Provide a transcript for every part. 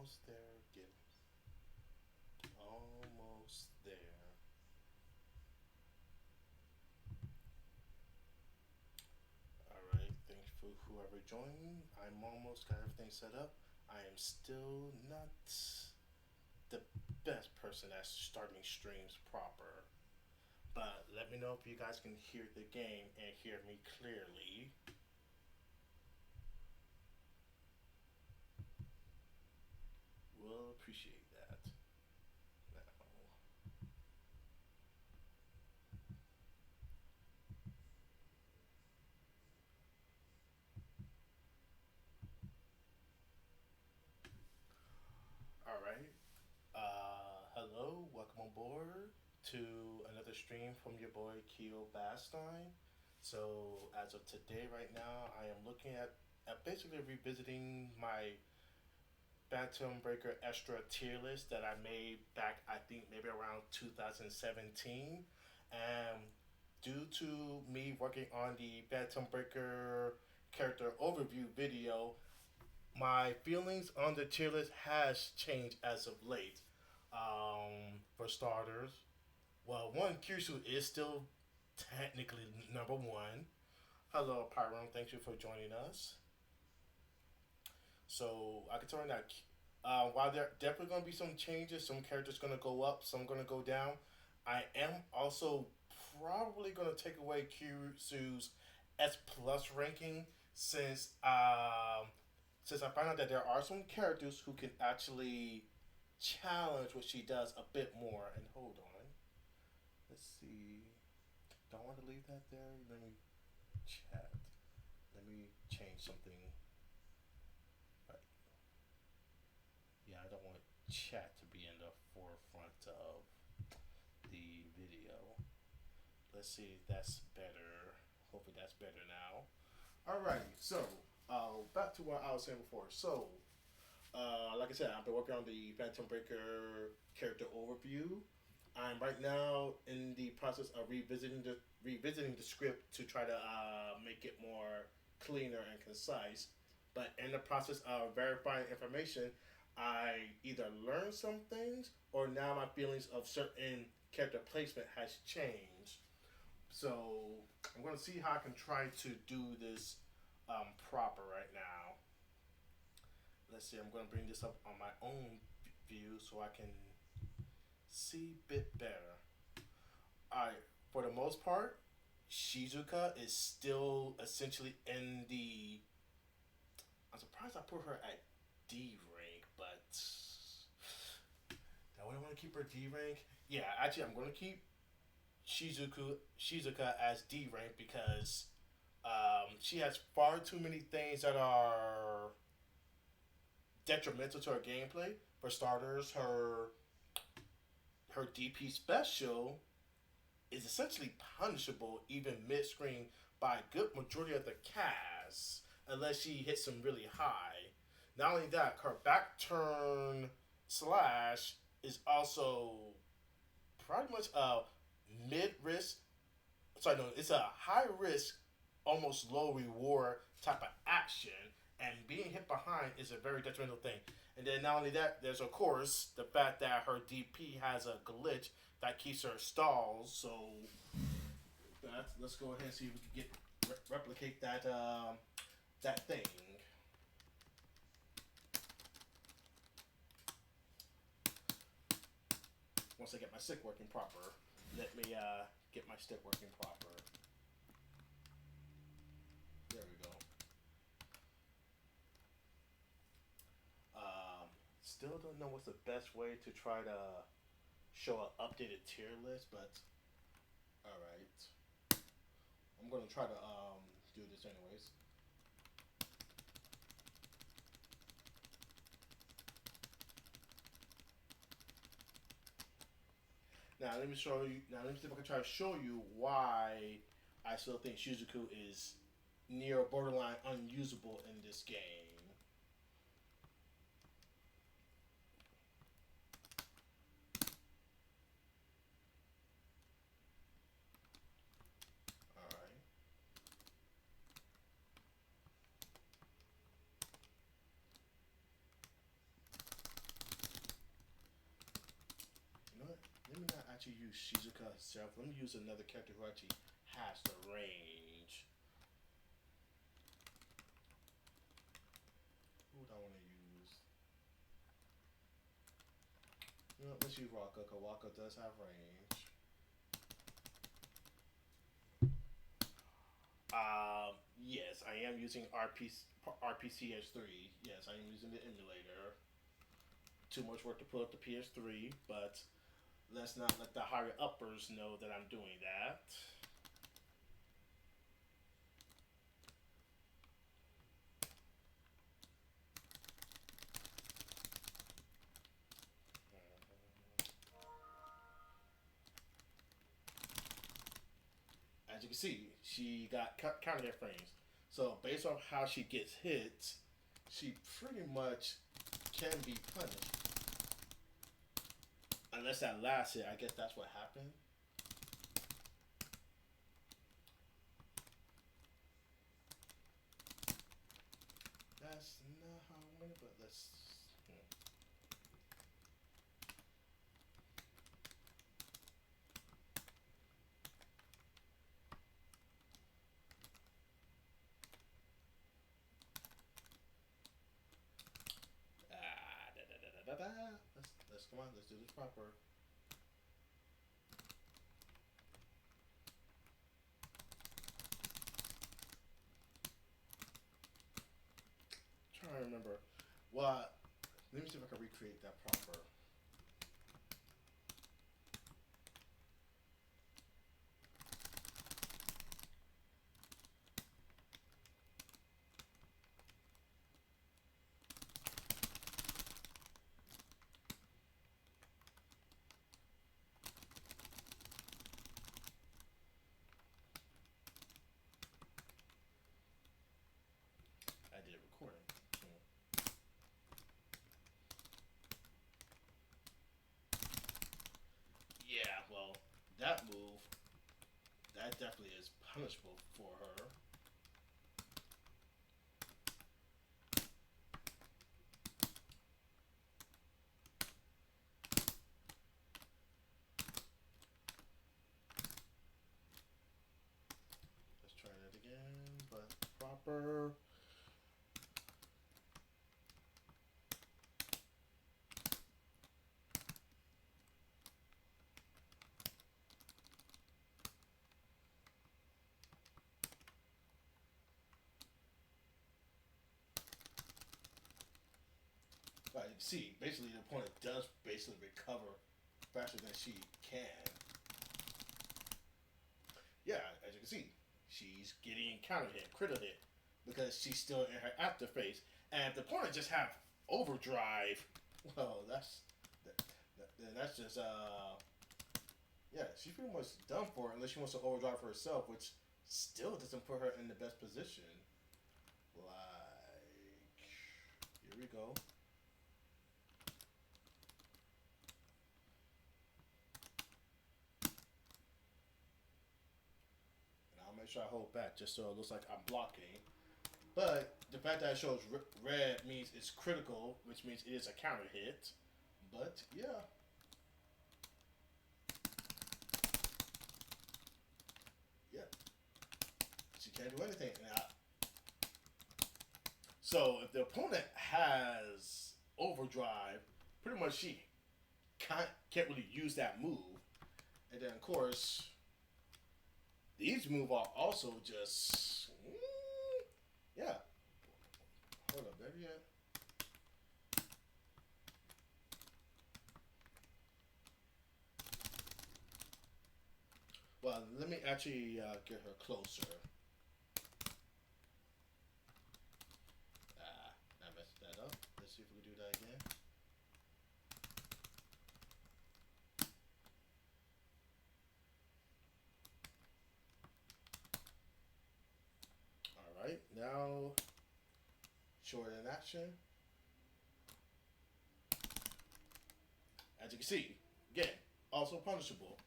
Almost there, get almost there. Alright, thanks for whoever joined. I'm almost got everything set up. I am still not the best person at starting streams proper. But let me know if you guys can hear the game and hear me clearly. We'll appreciate that. Now, alright. Hello, welcome on board to another stream from your boy K-BAS. So as of today, right now, I am looking at basically revisiting my Phantom Breaker Extra tier list that I made back, I think maybe around 2017, and due to me working on the Phantom Breaker character overview video, my feelings on the tier list has changed as of late. For starters, well, one Kyushu is still technically number one. Hello, Pyron. Thank you for joining us. So I can tell you that while there definitely going to be some changes, some characters going to go up, some going to go down. I am also probably going to take away Kyusu's S plus ranking since since I found out that there are some characters who can actually challenge what she does a bit more. And hold on, let's see. Don't want to leave that there. Let me chat. Let me change something. Right. Yeah, I don't want chat to be in the forefront of the video. Let's see if that's better. Hopefully that's better now. Alrighty, so back to what I was saying before. So, like I said, I've been working on the Phantom Breaker character overview. I'm right now in the process of revisiting the script to try to make it more cleaner and concise. But in the process of verifying information, I either learned some things or now my feelings of certain character placement has changed. So I'm going to see how I can try to do this proper right now. Let's see. I'm going to bring this up on my own view so I can see a bit better. All right. For the most part, Shizuka is still essentially in the. I'm surprised I put her at D rank, but do I want to keep her D rank? Yeah, actually, I'm going to keep Shizuka as D rank because she has far too many things that are detrimental to her gameplay. For starters, her DP special is essentially punishable even mid screen by a good majority of the cast, unless she hits them really high. Not only that, her back turn slash is also pretty much a mid risk. Sorry, no, it's a high risk, almost low reward type of action, and being hit behind is a very detrimental thing. And then not only that, there's of course the fact that her DP has a glitch that keeps her stalls. So let's go ahead and see if we can replicate that thing. Once I get my stick working proper, let me get my stick working proper. There we go. Still don't know what's the best way to try to show an updated tier list, but all right. I'm gonna try to do this anyways. Now let me show you. Now let me see if I can try to show you why I still think Shizuku is near borderline unusable in this game. All right. actually use Shizuka herself. Let me use another character who actually has the range. Who would I want to use? You know, let's use Waka, because Waka does have range. Yes, I am using RPCS3. Yes, I am using the emulator. Too much work to pull up the PS3, but let's not let the higher uppers know that I'm doing that. As you can see, she got counter hit frames. So based on how she gets hit, she pretty much can be punished. Unless that last hit, I guess that's what happened. That's not how I want it, but let's. Hmm. Da, da, da, da, da, da. Let's come on. Let's do this proper. I'm trying to remember. What? Let me see if I can recreate that proper. I did recording. Hmm. Yeah, well, that move, that definitely is punishable for her. Let's try that again, but proper. But you see, basically the opponent does basically recover faster than she can. Yeah, as you can see, she's getting counter hit, critical hit, because she's still in her afterface. And if the opponent just have overdrive, well, that, that's just yeah, she's pretty much done for unless she wants to overdrive for herself, which still doesn't put her in the best position. Like, here we go. And I'll make sure I hold back just so it looks like I'm blocking. But the fact that it shows red means it's critical, which means it is a counter hit. But yeah, yeah, she can't do anything. Now, so if the opponent has overdrive, pretty much she can't really use that move. And then of course, these moves are also just yeah. Hold up, there yet? Well, let me actually get her closer. I messed that up. Let's see if we can do that again. All right, now short in action. As you can see, again, also punishable.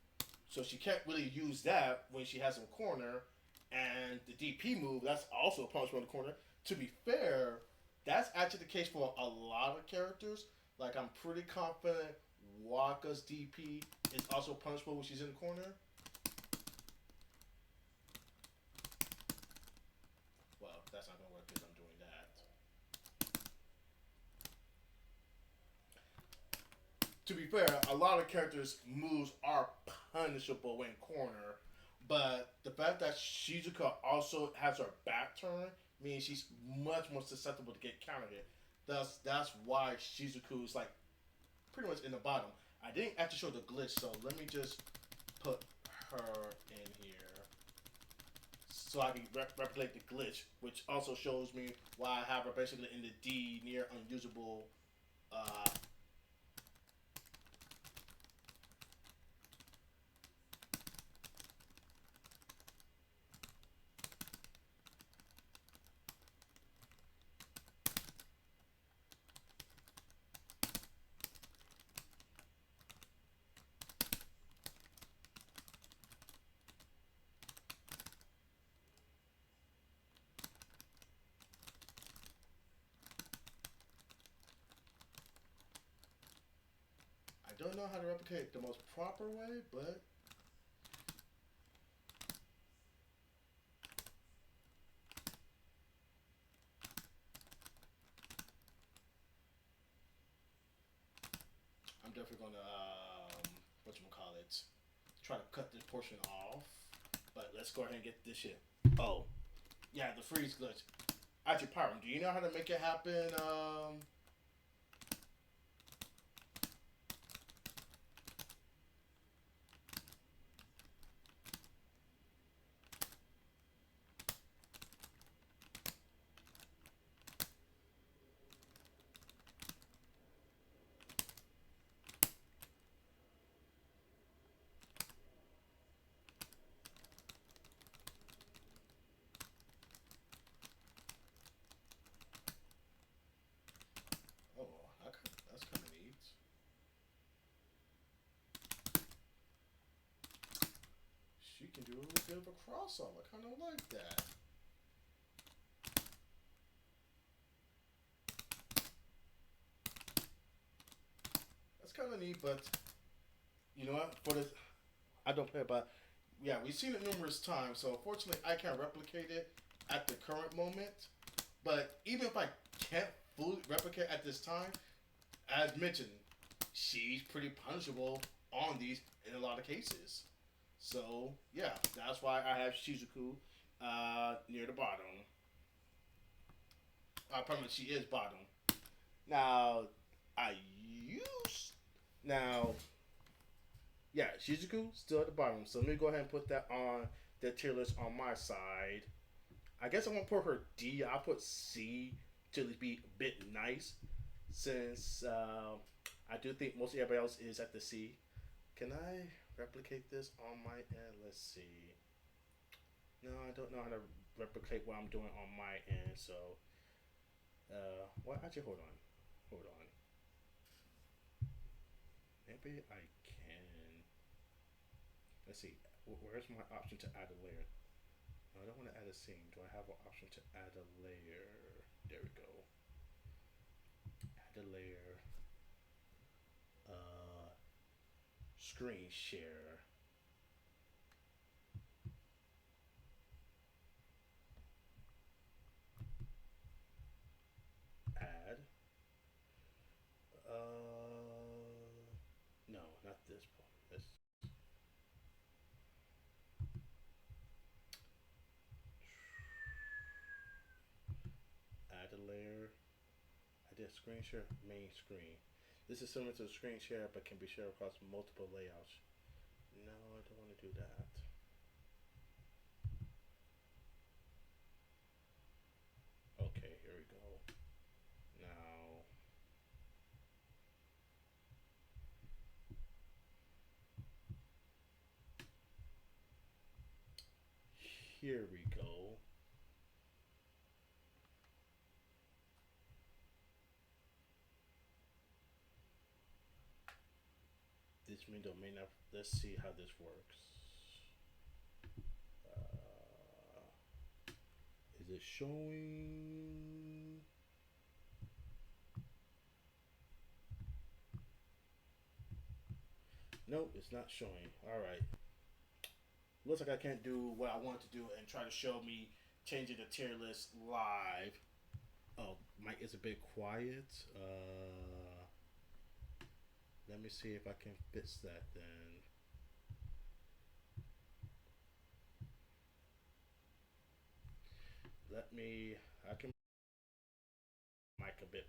So she can't really use that when she has him corner. And the DP move, that's also a punishable in the corner. To be fair, that's actually the case for a lot of characters. Like, I'm pretty confident Waka's DP is also punishable when she's in the corner. Well, that's not gonna work because I'm doing that. To be fair, a lot of characters' moves are punishable in corner, but the fact that Shizuka also has her back turn means she's much more susceptible to get counter hit. That's why Shizuku is like pretty much in the bottom. I didn't actually show the glitch, so let me just put her in here so I can replicate the glitch, which also shows me why I have her basically in the D near unusable. I don't know how to replicate the most proper way, but I'm definitely gonna what you call it, try to cut this portion off. But let's go ahead and get this shit. Oh, yeah, the freeze glitch. Actually, Pyron, do you know how to make it happen? Oh, that's kind of neat. She can do a little bit of a crossover. I kind of like that. That's kind of neat, but you know what? For this, I don't play, but yeah, we've seen it numerous times. So unfortunately, I can't replicate it at the current moment. But even if I can't fully replicate at this time, as mentioned, she's pretty punishable on these in a lot of cases. So yeah, that's why I have Shizuku near the bottom. Pardon me, she is bottom. Now, I use now. Yeah, Shizuku still at the bottom. So let me go ahead and put that on the tier list on my side. I guess I won't put her D. I'll put C to be a bit nice, since I do think most everybody else is at the C. Can I replicate this on my end? Let's see. No, I don't know how to replicate what I'm doing on my end. So, well, actually, hold on. Maybe I can. Let's see. Where's my option to add a layer? No, I don't want to add a scene. Do I have an option to add a layer? There we go. Add a layer. Uh, Screen share. Add. No, not this one. This. Add a layer. I did screen share main screen. This is similar to screen share but can be shared across multiple layouts. No, I don't want to do that. Okay, here we go. Now, here we go. This window may not. Let's see how this works. Is it showing? Nope, it's not showing. All right. Looks like I can't do what I want to do and try to show me changing the tier list live. Oh, Mike is a bit quiet. Let me see if I can fix that then. Let me. I can mic a bit.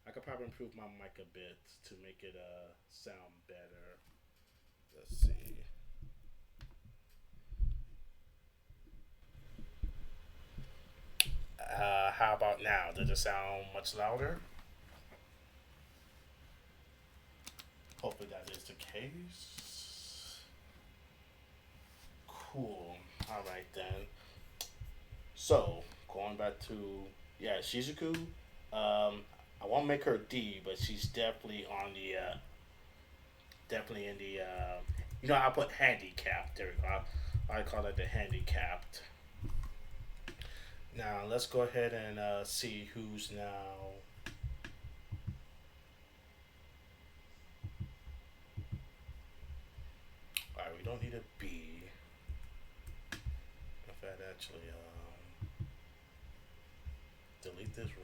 I could probably improve my mic a bit to make it sound better. Let's see. How about now? Does it sound much louder? Hopefully that is the case. Cool. All right then. So going back to yeah Shizuku. I won't make her D, but she's definitely on the definitely in the I put handicap. There we go. I call it the handicapped. Now let's go ahead and see who's now. All right, we don't need a B. In fact, actually, delete this row.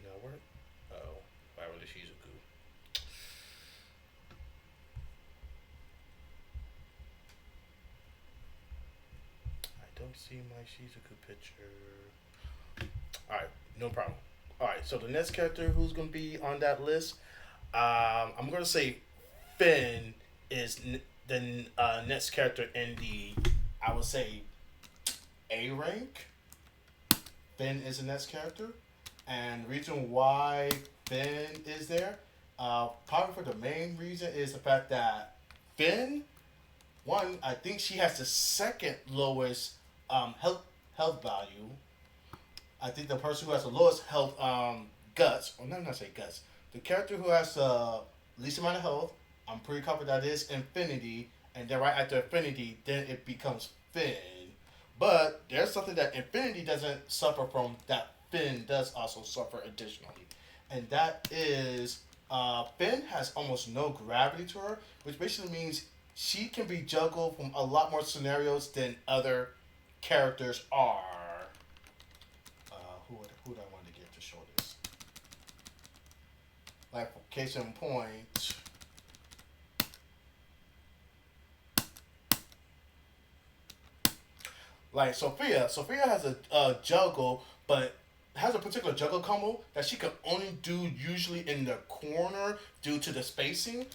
No, where? Oh, why would the Shizuku? I don't see my Shizuku picture. All right, no problem. All right, so the next character who's gonna be on that list, I'm gonna say Finn is the next character in the, I would say, A rank. Finn is the next character, and the reason why Finn is there, probably for the main reason is the fact that Finn, one, I think she has the second lowest health value. I think the person who has the lowest health guts, or not say guts, the character who has the least amount of health, I'm pretty confident that is Infinity, and then right after Infinity, then it becomes Finn. But there's something that Infinity doesn't suffer from that Finn does also suffer additionally, and that is Finn has almost no gravity to her, which basically means she can be juggled from a lot more scenarios than other characters are. Who do I want to get to show this? Like, for case in point, like Sophia. Sophia has a juggle, but has a particular juggle combo that she can only do usually in the corner due to the spacing.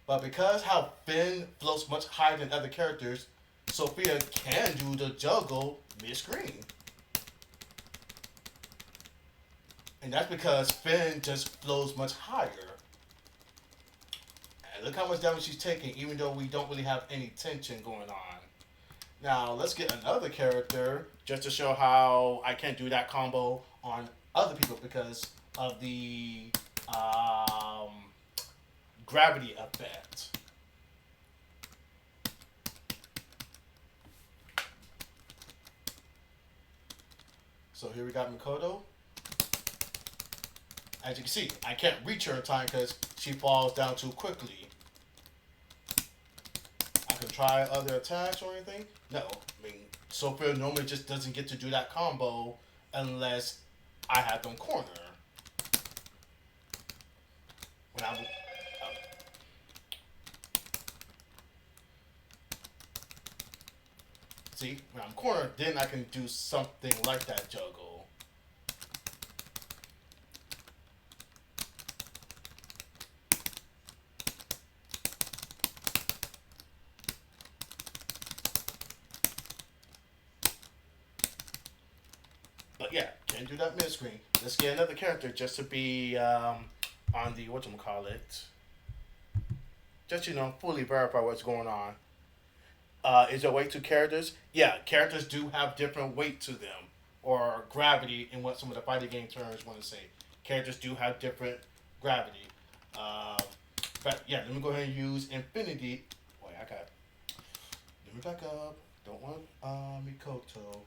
But because how Finn floats much higher than other characters, Sophia can do the juggle mid screen. And that's because Finn just flows much higher. And look how much damage she's taking, even though we don't really have any tension going on. Now, let's get another character just to show how I can't do that combo on other people because of the um, gravity effect. So here we got Mikoto. As you can see, I can't reach her in time because she falls down too quickly. I can try other attacks or anything. No, I mean Sophia normally just doesn't get to do that combo unless I have them corner. When I see when I'm cornered, then I can do something like that juggle. But yeah, can't do that mid screen. Let's get another character just to be on the whatchamacallit. Just fully verify what's going on. Is there weight to characters? Yeah, characters do have different weight to them, or gravity in what some of the fighting game terms want to say. Characters do have different gravity. But yeah, let me go ahead and use Infinity. Wait, I got. Let me back up. Don't want Mikoto.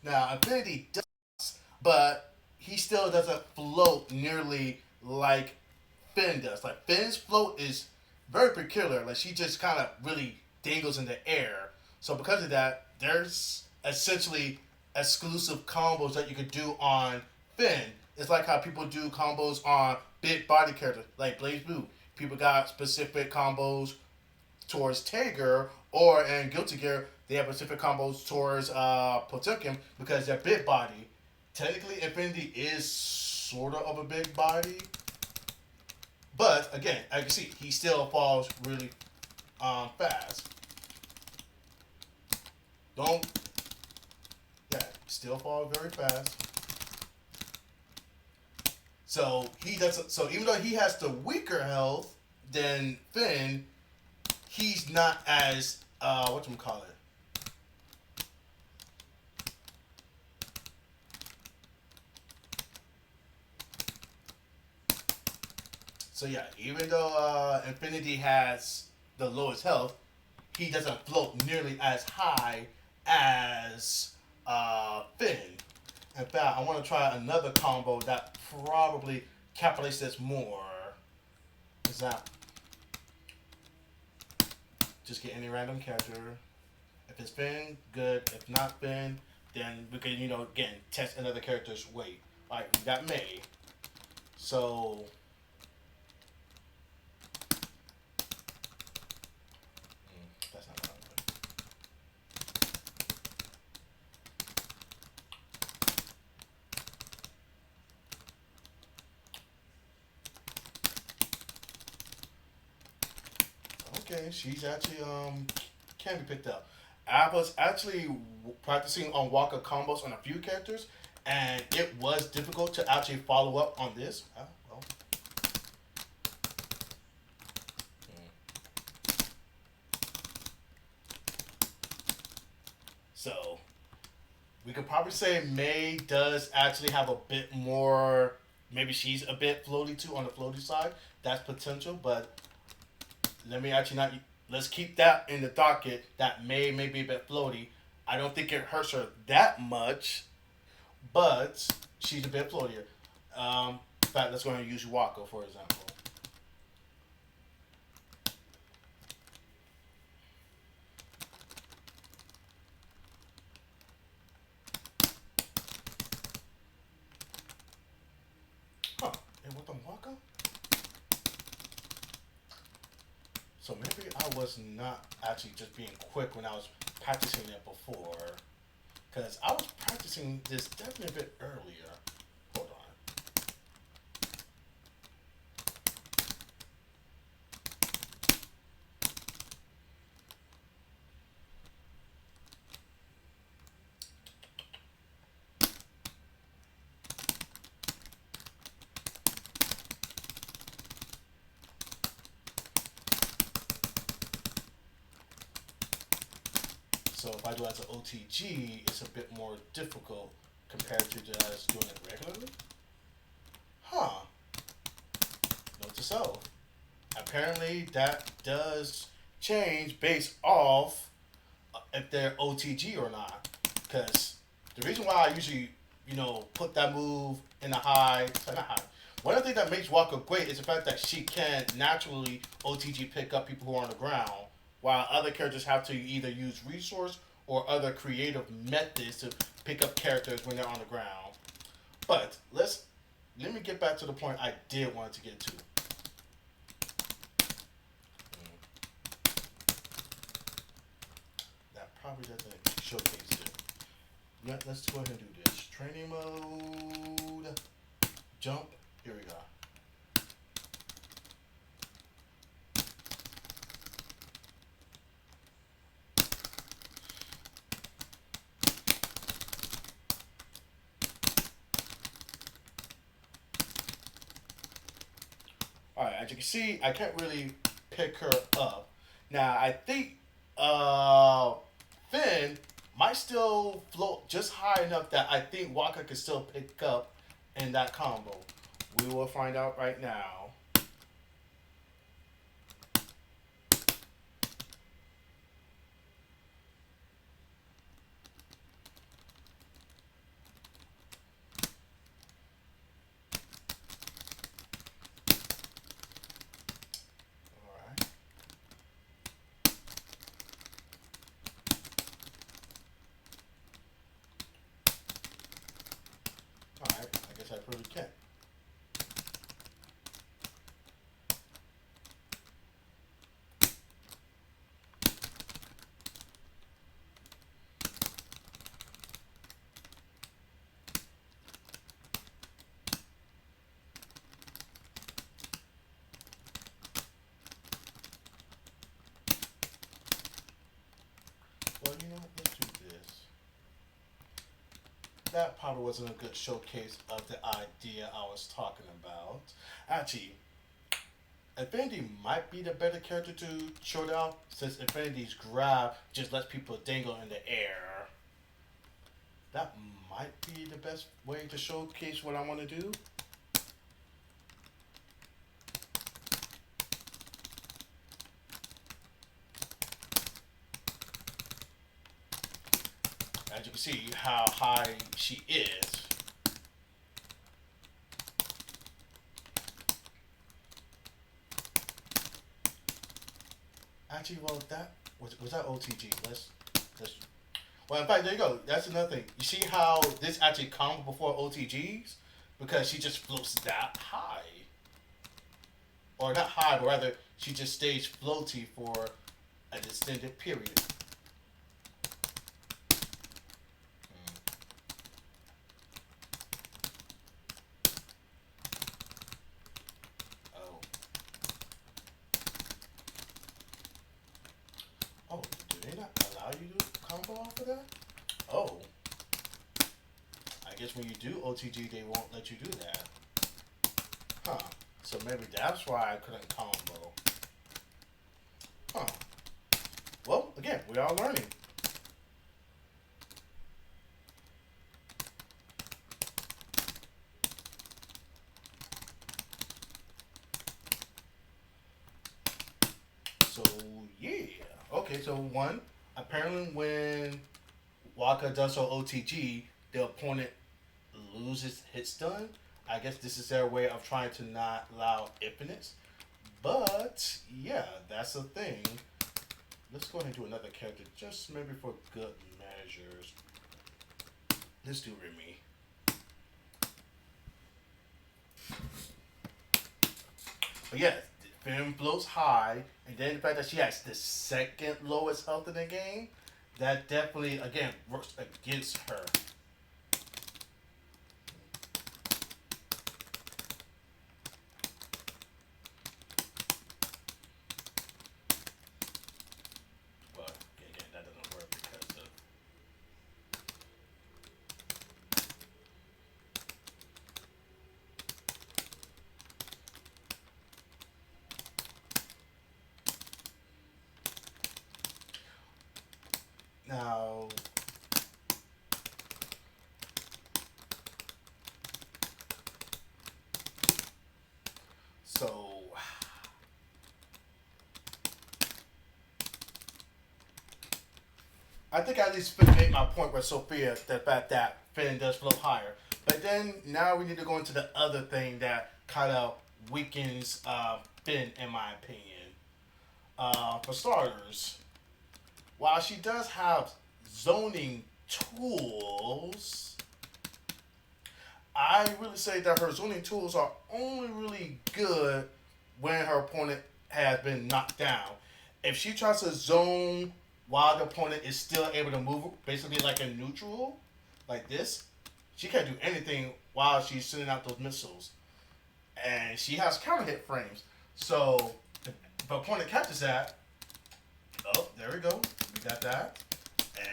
Now Infinity does, but he still doesn't float nearly like Finn does. Like Finn's float is very peculiar. Like she just kind of really dangles in the air. So because of that, there's essentially exclusive combos that you could do on Finn. It's like how people do combos on big body characters like Blaze Blue. People got specific combos towards Tager, or in Guilty Gear, they have specific combos towards Potemkin because they're big body. Technically, Infinity is sort of a big body, but again, as you can see, he still falls really fast. Don't, yeah, still fall very fast. So he doesn't. So even though he has the weaker health than Finn, he's not as what you call it. So yeah, even though Infinity has the lowest health, he doesn't float nearly as high as Finn. In fact, I want to try another combo that probably calculates this more. Is that just get any random character? If it's Finn, good. If not Finn, then we can, again, test another character's weight. Alright, we got May. So, that's not what okay, she's actually can be picked up. I was actually practicing on Walker combos on a few characters, and it was difficult to actually follow up on this. Well, so we could probably say May does actually have a bit more. Maybe she's a bit floaty too on the floaty side. That's potential, but let me actually not. Let's keep that in the docket. That may be a bit floaty. I don't think it hurts her that much, but she's a bit floatier. In fact, let's go ahead and use Wako for example. Huh? It went on Wako. So maybe I was not actually just being quick when I was practicing it before, because I was practicing this definitely a bit earlier. Hold on. So if I do it as an OTG, it's a bit more difficult compared to just doing it regularly. Huh. Note to self. Apparently that does change based off if they're OTG or not. Because the reason why I usually, put that move in a high, sorry, not high. One of the things that makes Walker great is the fact that she can naturally OTG pick up people who are on the ground, while other characters have to either use resource or other creative methods to pick up characters when they're on the ground. But let me get back to the point I did want to get to. That probably doesn't showcase it. Yeah, let's go ahead and do this. Training mode. Jump. Here we go. Alright, as you can see, I can't really pick her up. Now, I think Finn might still float just high enough that I think Walker can still pick up in that combo. We will find out right now. Well, you know, let's do this. That probably wasn't a good showcase of the idea I was talking about. Actually, Infinity might be the better character to show down since Infinity's grab just lets people dangle in the air. That might be the best way to showcase what I want to do. As you can see how high she is. Actually, well, that was that OTG. Let's. Well, in fact, there you go. That's another thing. You see how this actually comes before OTGs because she just floats that high, or not high, but rather she just stays floaty for an extended period. Mm. Oh, oh, do they not allow you to combo off of that? Oh, I guess when you do OTG, they won't let you do that. Huh. So maybe that's why I couldn't combo. Huh. Well, again, we are learning. So yeah. Okay, so one, apparently when Waka does so OTG, the opponent loses hit stun. I guess this is their way of trying to not allow infinites. But yeah, that's a thing. Let's go ahead and do another character, just maybe for good measures. Let's do Remy. But yeah, Finn floats high, and then the fact that she has the second lowest health in the game, that definitely again works against her. But again, that doesn't work because of now. So I think I at least made my point with Sophia, the fact that Finn does float higher. But then now we need to go into the other thing that kind of weakens Finn, in my opinion. For starters, while she does have zoning tools, I really say that her zoning tools are only really good when her opponent has been knocked down. If she tries to zone while the opponent is still able to move, basically like a neutral, like this, she can't do anything while she's sending out those missiles. And she has counter hit frames. So if the opponent catches that, oh, there we go. We got that.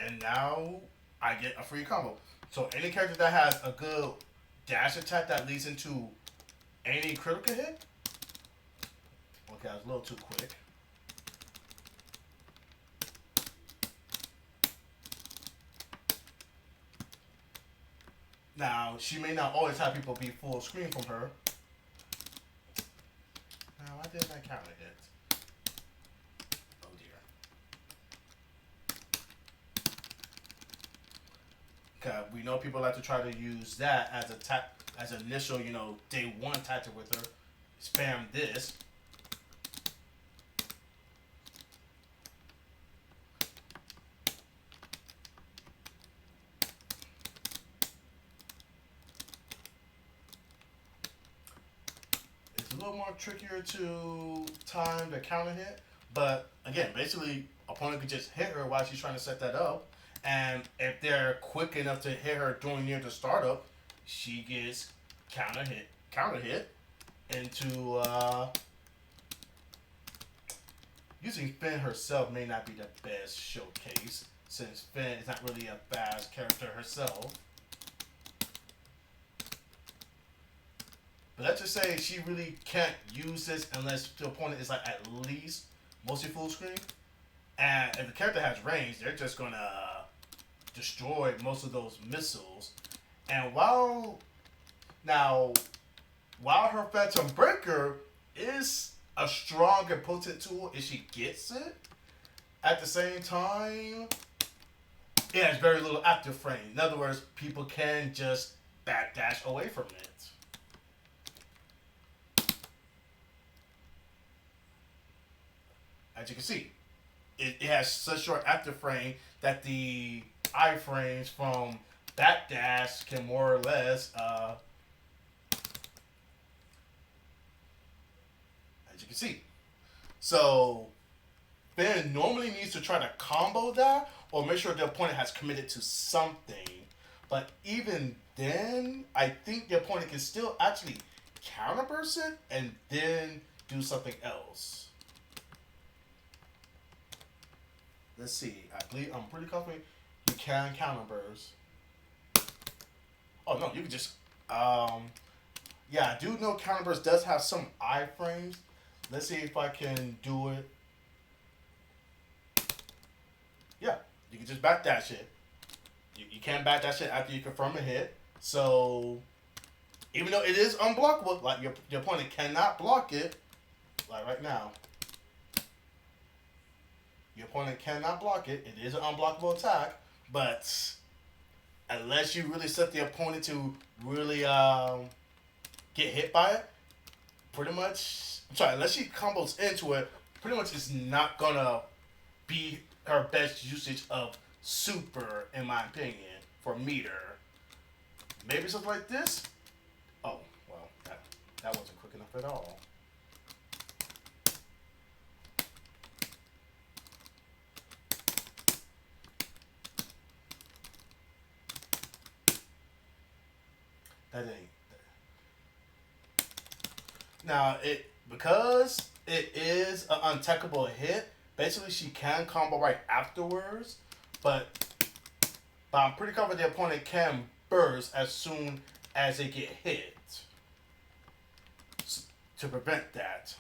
And now I get a free combo. So any character that has a good dash attack that leads into any critical hit. Okay, I was a little too quick. Now, she may not always have people be full screen from her. Now, why didn't I counter hit? Oh dear. Okay, we know people like to try to use that as a as initial, day one tactic with her. Spam this. It's a little more trickier to time the counter hit, but again, basically, opponent could just hit her while she's trying to set that up, and if they're quick enough to hit her during near the startup, she gets counter hit into using Finn herself may not be the best showcase. since Finn is not really a BAS character herself. But let's just say she really can't use this unless the opponent is like at least mostly full screen. And if the character has range, they're just gonna destroy most of those missiles. And now while her Phantom Breaker is a strong and potent tool if she gets it, at the same time, it has very little active frame. In other words, people can just backdash away from it. As you can see, it has such short active frame that the iframes from backdash can more or less, as you can see. So Finn normally needs to try to combo that or make sure the opponent has committed to something. But even then, I think the opponent can still actually counterburst it and then do something else. Let's see. I believe I'm pretty confident you can counterburst. Oh no, you can just yeah, I do know counterburst does have some iframes. Let's see if I can do it. Yeah, you can just backdash it. You can backdash it after you confirm a hit. So even though it is unblockable, like your opponent cannot block it, like right now. Your opponent cannot block it. It is an unblockable attack, but unless you really set the opponent to really get hit by it, pretty much. I'm sorry, unless she combos into it, pretty much it's not gonna be her best usage of super, in my opinion, for meter. Maybe something like this. Oh well, that wasn't quick enough at all. That ain't. Now it because it is an untechable hit. Basically, she can combo right afterwards, but I'm pretty confident the opponent can burst as soon as they get hit to prevent that.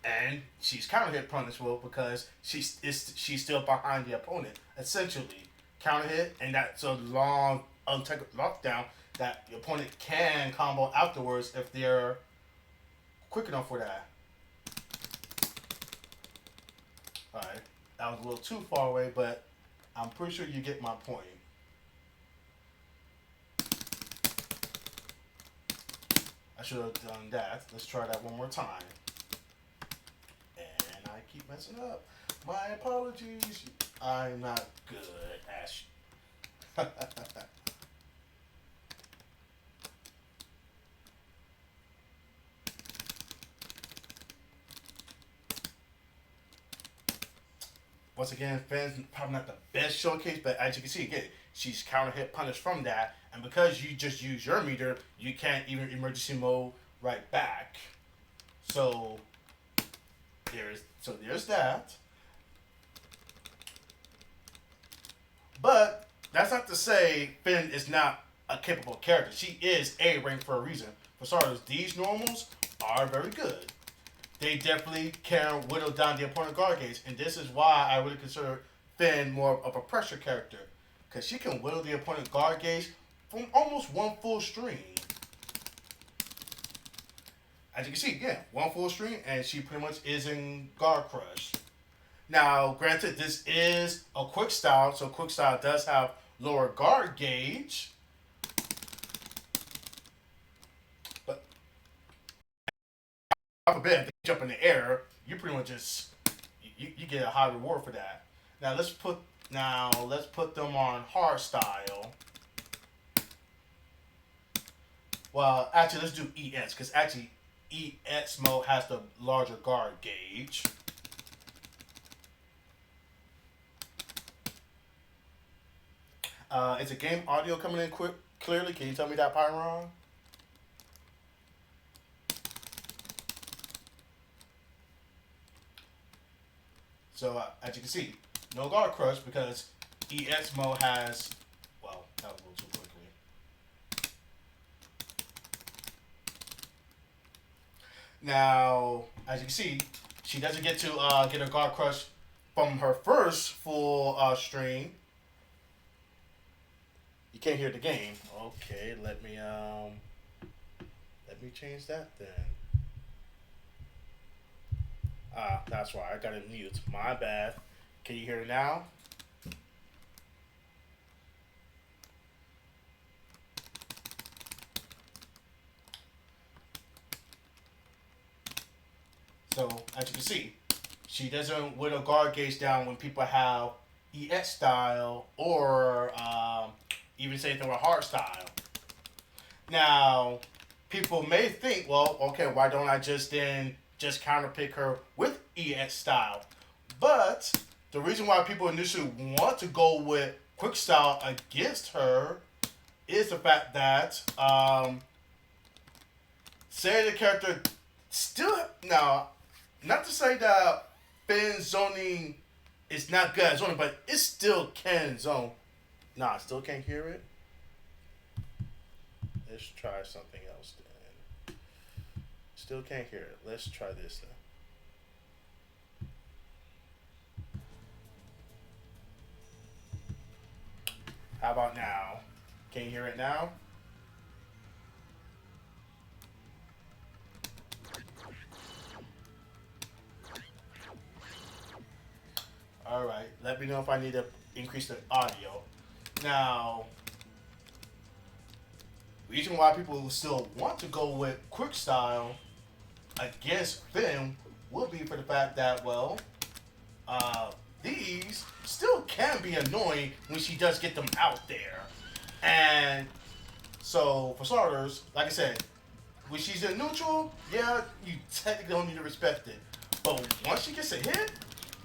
And she's counter hit punishable because she's still behind the opponent. Essentially, counter hit and that's a long untechable lockdown that the opponent can combo afterwards if they're quick enough for that. Alright, that was a little too far away, but I'm pretty sure you get my point. I should have done that. Let's try that one more time. And I keep messing up. My apologies. I'm not good at Once again, Finn's probably not the best showcase, but as you can see, again, she's counter hit punished from that, and because you just use your meter, you can't even emergency mode right back. So there's that. But that's not to say Finn is not a capable character. She is A rank for a reason. For starters, these normals are very good. They definitely can whittle down the opponent guard gauge, and this is why I really consider Finn more of a pressure character, because she can whittle the opponent guard gauge from almost one full string. As you can see, yeah, one full string, and she pretty much is in guard crush. Now, granted, this is a quick style, so quick style does have lower guard gauge, but I forbid if they jump in the air, you pretty much just you get a high reward for that. Now let's put them on hard style. Well, actually, let's do ES because actually ES mode has the larger guard gauge. Is the game audio coming in quick clearly? Can you tell me that, Pyron? So as you can see, no guard crush because EX mode has, well, that was a little too quickly. Now, as you can see, she doesn't get to get a guard crush from her first full stream. You can't hear the game. Okay, let me change that then. Ah, that's why I got it mute. My bad. Can you hear it now? So as you can see, she doesn't whittle guard gauge down when people have EX style or even say anything with hard style. Now, people may think, well, okay, why don't I just counterpick her with EX style? But the reason why people initially want to go with quick style against her is the fact that say the character still now, not to say that Finn zoning is not good at zoning, but it still can zone. Nah, I still can't hear it. Let's try something else then. Still can't hear it. Let's try this then. How about now? Can you hear it now? Alright, let me know if I need to increase the audio. Now, reason why people still want to go with quick style against Finn would be for the fact that, well, these still can be annoying when she does get them out there. And so, for starters, like I said, when she's in neutral, yeah, you technically don't need to respect it. But once she gets a hit,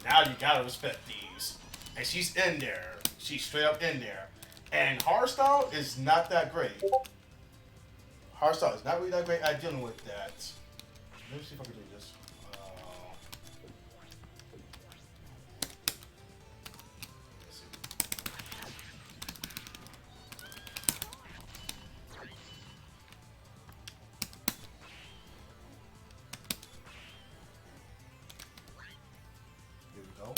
now you gotta respect these. And she's in there. She's straight up in there. And hardstyle is not that great. Hardstyle is not really that great at dealing with that. Let me see if I can do this. Let's see. Here we go.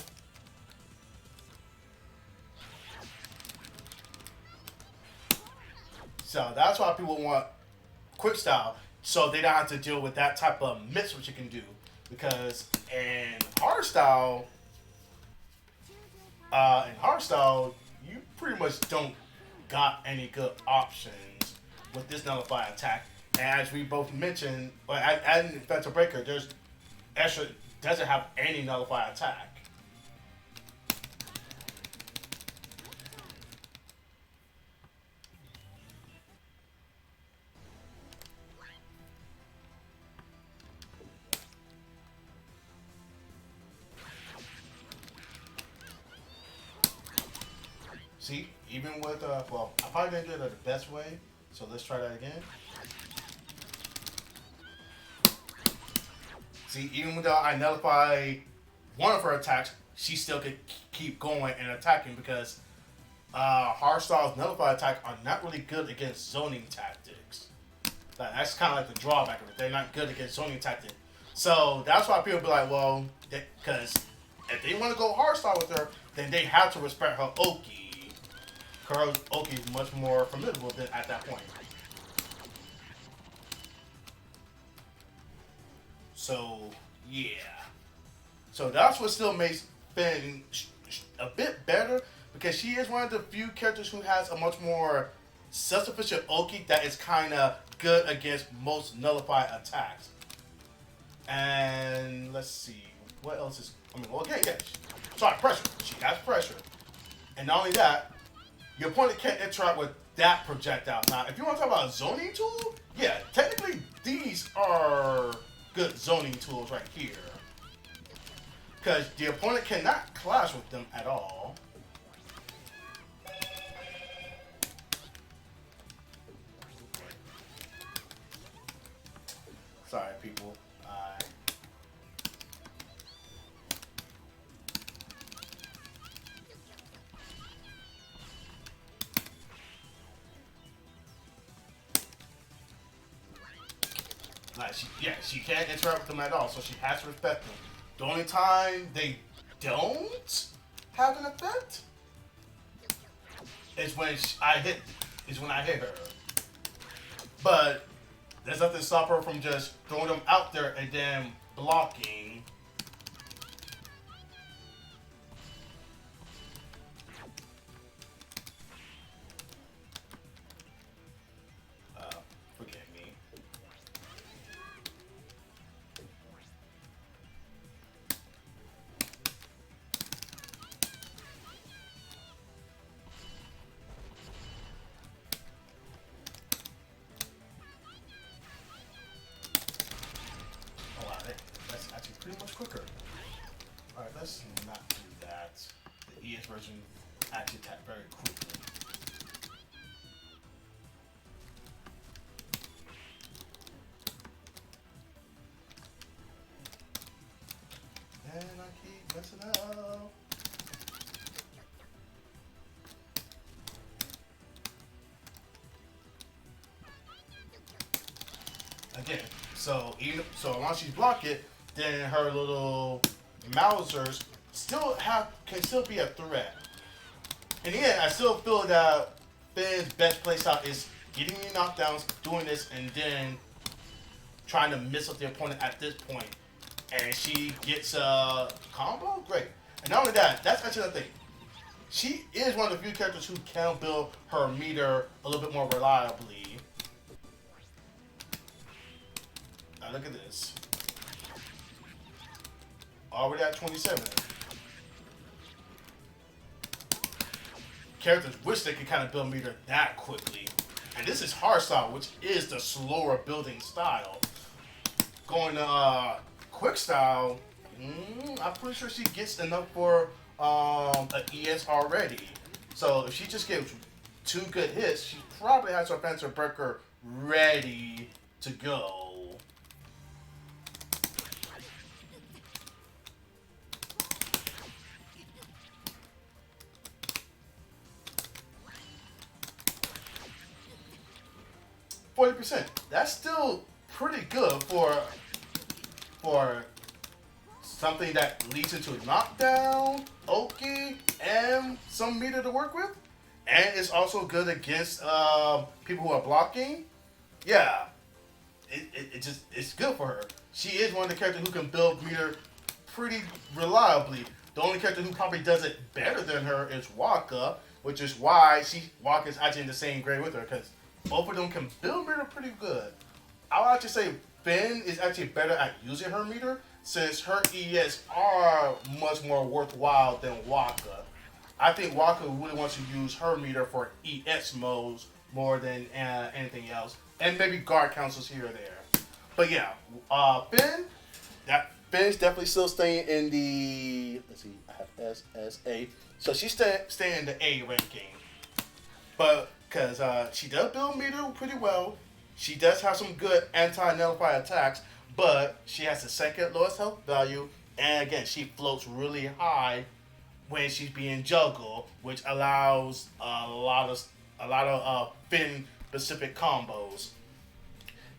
So that's why people want quick style, so they don't have to deal with that type of miss what you can do. Because in hardstyle, you pretty much don't got any good options with this nullify attack. And as we both mentioned, but as in Fencer Breaker, there's Escher doesn't have any nullify attack. See, even with well, I probably didn't do it the best way, so let's try that again. See, even though I nullify one of her attacks, she still could keep going and attacking because hardstyle's nullify attack are not really good against zoning tactics. Like, that's kind of like the drawback of it. They're not good against zoning tactics. So that's why people be like, well, because if they want to go hardstyle with her, then they have to respect her Oki. Her Oki is much more formidable than at that point. So yeah. So that's what still makes Finn a bit better because she is one of the few characters who has a much more self-sufficient Oki that is kind of good against most nullify attacks. And let's see, what else is? I mean, well, okay, yeah. Sorry, pressure. She has pressure, and not only that, your opponent can't interact with that projectile. Now, if you want to talk about a zoning tool, yeah, technically these are good zoning tools right here. Because the opponent cannot clash with them at all. Sorry, people. Like she can't interact with them at all, so she has to respect them. The only time they don't have an effect is when I hit her. But there's nothing to stop her from just throwing them out there and then blocking. Uh, Forgive me. Oh wow, that's actually pretty much quicker. Alright, let's not do that. The ES version actually attacked very quickly. And I keep messing up. Again, so once you block it, then her little Mausers can still be a threat. In the end, I still feel that Finn's best playstyle is getting you knockdowns, doing this, and then trying to miss up the opponent at this point. And she gets a combo? Great. And not only that, that's actually the thing. She is one of the few characters who can build her meter a little bit more reliably. Now look at this. Already at 27. Characters wish they could kind of build meter that quickly. And this is hard style, which is the slower building style. Going to quick style, I'm pretty sure she gets enough for an ES already. So if she just gives 2 good hits, she probably has her Fencer Breaker ready to go. 40%. That's still pretty good for something that leads into knockdown, Oki, and some meter to work with. And it's also good against people who are blocking. Yeah, it's good for her. She is one of the characters who can build meter pretty reliably. The only character who probably does it better than her is Waka, which is why Waka's actually in the same grade with her, because both of them can build meter pretty good. I would actually say Finn is actually better at using her meter, since her ES are much more worthwhile than Waka. I think Waka really wants to use her meter for ES modes more than anything else, and maybe guard councils here or there. But yeah, Finn's definitely still staying in the, let's see, I have SSA, so she's staying in the A ranking. But because she does build meter pretty well, she does have some good anti-nullify attacks, but she has the second lowest health value, and again, she floats really high when she's being juggled, which allows a lot of Finn specific combos.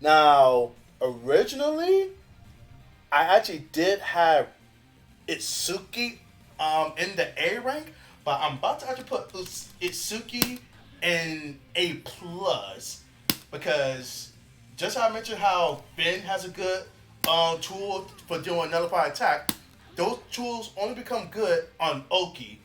Now, originally, I actually did have Itsuki in the A rank, but I'm about to actually put Itsuki in A plus, because just how I mentioned how Finn has a good tool for doing nullify attack, those tools only become good on Oki.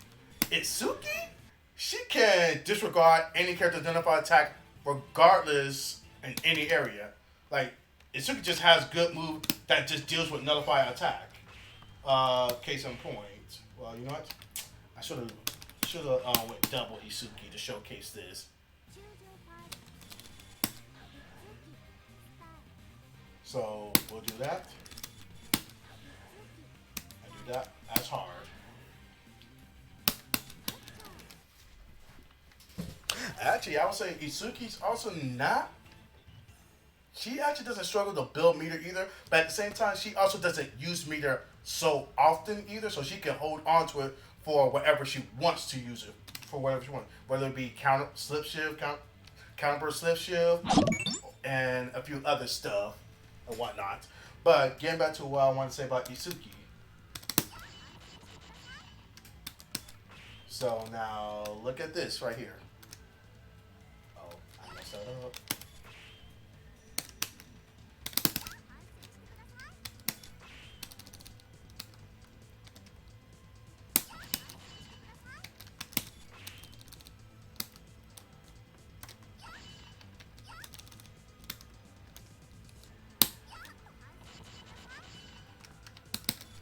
Itsuki, she can disregard any character's nullify attack regardless in any area. Like, Itsuki just has good move that just deals with nullify attack. Case in point. Well, you know what? I should have went double Isuki to showcase this. So we'll do that. And do that as hard. Actually, I would say Isuki's also not. She actually doesn't struggle to build meter either, but at the same time, she also doesn't use meter so often either, so she can hold on to it for whatever she wants to use it for, whatever she wants, whether it be counter slip shift, counter slip shift, and a few other stuff. and whatnot. But getting back to what I want to say about Isuki. So now look at this right here. Oh, I messed that up.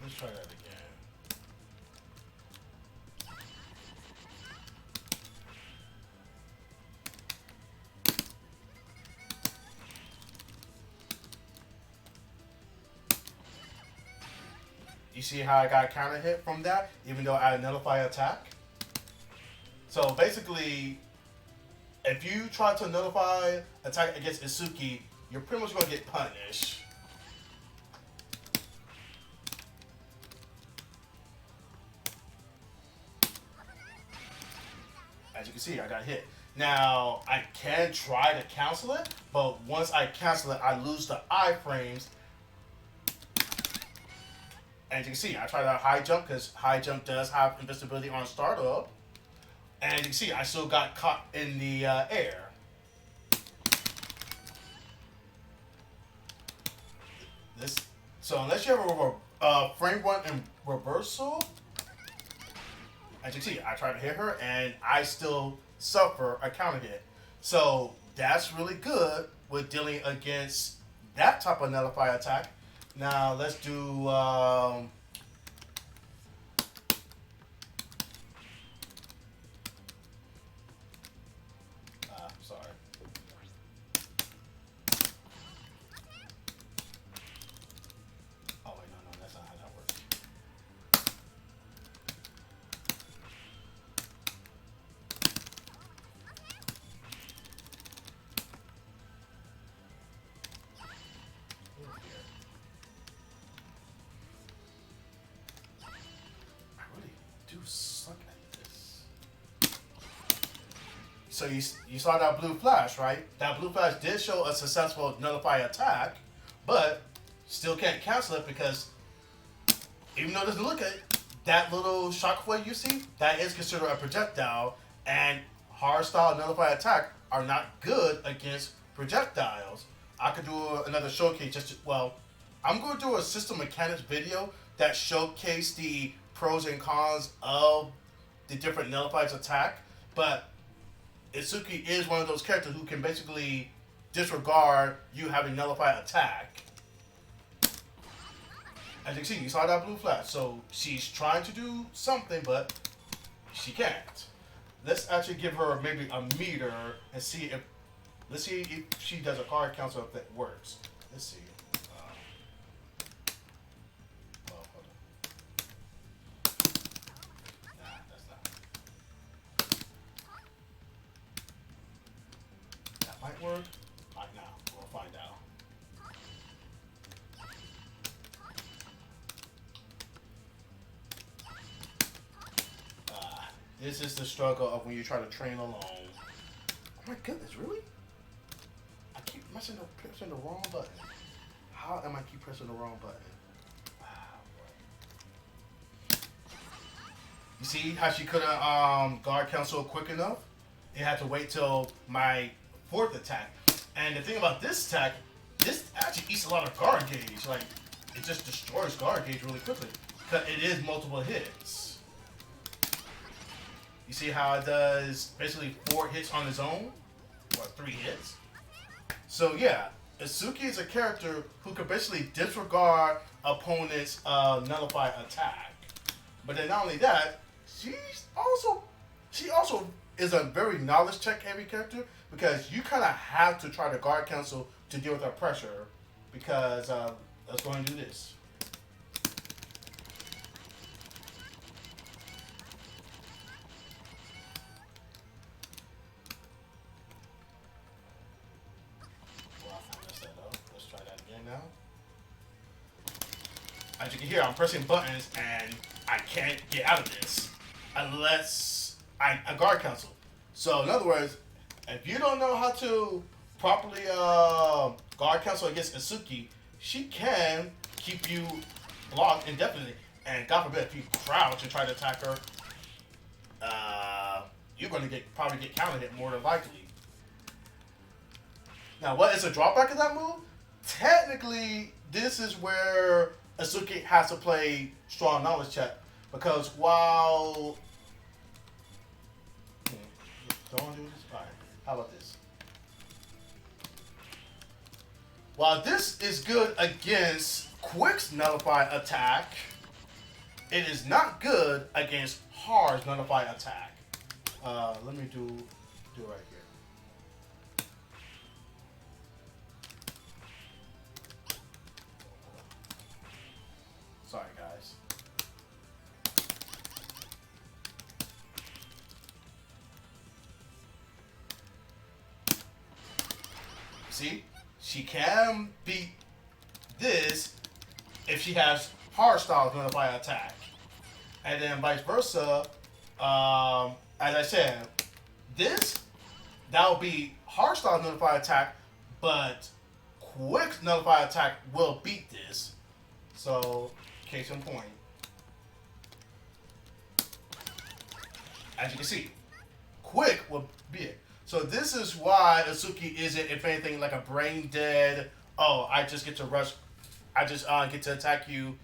Let's try that again. You see how I got counter hit from that, even though I had nullify attack? So basically, if you try to nullify attack against Isuki, you're pretty much going to get punished. As you can see, I got hit. Now, I can try to cancel it, but once I cancel it, I lose the iframes. As you can see, I tried to high jump because high jump does have invisibility on startup. And you can see, I still got caught in the air. This, so unless you have a frame run and reversal, as you can see, I tried to hit her and I still suffer a counter hit. So that's really good with dealing against that type of nullify attack. Now let's do sorry. Oh wait, no, that's not how that works. I really do suck at this. So you saw that blue flash, right? That blue flash did show a successful nullify attack, but still can't cancel it because even though it doesn't look it, that little shockwave you see, that is considered a projectile, and hard style nullify attack are not good against projectiles. I could do another showcase just to, well, I'm going to do a system mechanics video that showcase the pros and cons of the different nullifies attack, but Itsuki is one of those characters who can basically disregard you having nullified attack. As you can see, you saw that blue flash. So she's trying to do something, but she can't. Let's actually give her maybe a meter and see if, let's see if she does a card council if it works. Let's see. Well, hold on. Nah, that's not. That might work. Might not. We'll find out. This is the struggle of when you try to train alone. Oh my goodness, really? I keep pressing the wrong button. How am I keep pressing the wrong button? You see how she couldn't guard council quick enough? It had to wait till my fourth attack. And the thing about this attack, this actually eats a lot of guard gauge. Like, it just destroys guard gauge really quickly. Because it is multiple hits. You see how it does basically 4 hits on its own? Or 3 hits? So yeah, Itsuki is a character who can basically disregard opponents' nullify attack. But then not only that, she also is a very knowledge check heavy character because you kind of have to try to guard cancel to deal with her pressure because let's go and do this. Let's try that again now. As you can hear, I'm pressing buttons and I can't get out of this unless I guard cancel. So in other words, if you don't know how to properly guard cancel against Itsuki, she can keep you blocked indefinitely. And God forbid, if you crouch and try to attack her, you're going to probably get counter hit more than likely. Now, what is a drawback of that move? Technically, this is where Asuki has to play strong knowledge check because while don't want to do this. All right, how about this? While this is good against Quick's nullify attack, it is not good against Hard's nullify attack. Let me do it right here. Sorry, guys. See, she can beat this if she has hard style nullify attack, and then vice versa. As I said, this that will be hard style nullify attack, but quick nullify attack will beat this. So, case in point. As you can see, quick will be it. So this is why Asuki isn't, if anything, like a brain dead. Oh, I just get to rush. I just get to attack you,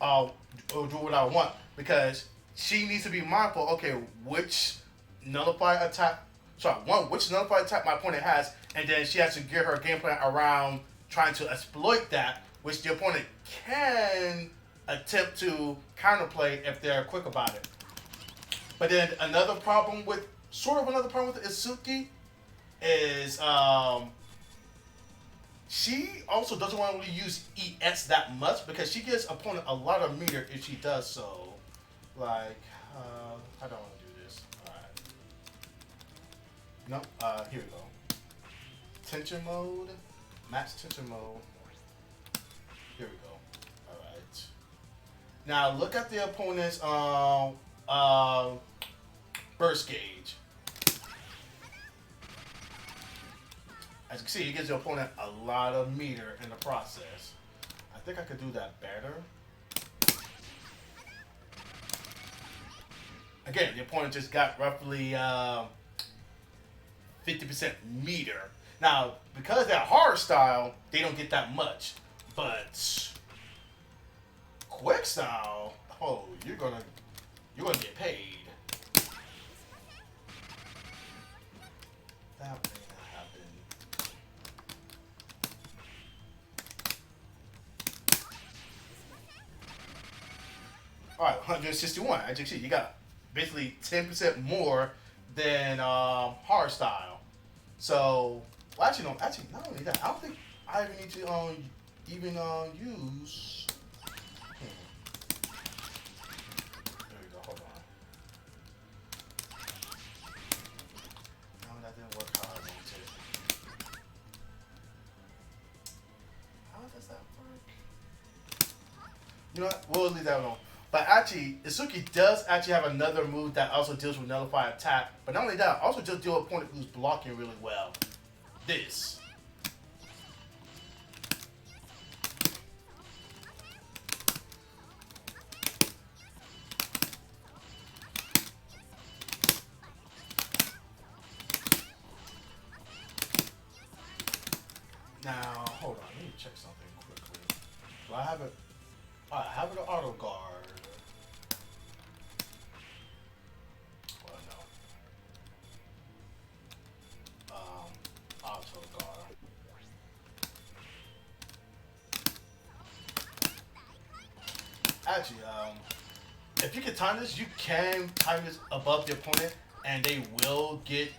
or do what I want, because she needs to be mindful. Okay, which nullify attack? Sorry, which nullify attack my opponent has, and then she has to gear her game plan around trying to exploit that, which the opponent can attempt to counterplay if they're quick about it. But then another problem with Isuki is she also doesn't want to really use ES that much because she gives opponent a lot of meter if she does so. Like, I don't want to do this. Alright. Nope, here we go. Tension mode. Max tension mode. Here we go. Alright. Now look at the opponent's burst gauge. As you can see, it gives your opponent a lot of meter in the process. I think I could do that better. Again, the opponent just got roughly 50% meter. Now, because they're hard style, they don't get that much. But quick style, oh, you're gonna get paid. That may not happen. All right, 161. As you can see, you got basically 10% more than hard style. So, well, actually, no. Actually, not only that, I don't think I even need to use. There we go. Hold on. No, that didn't work how I wanted to. How does that work? You know what? We'll leave that alone. But actually, Isuki does actually have another move that also deals with nullify attack. But not only that, also just deal with a opponent who's blocking really well. This. Now, hold on. Let me check something quickly. Do I have it? I have it an auto guard. Well, no. Auto guard. Actually, if you can time this, you can time this above the opponent, and they will get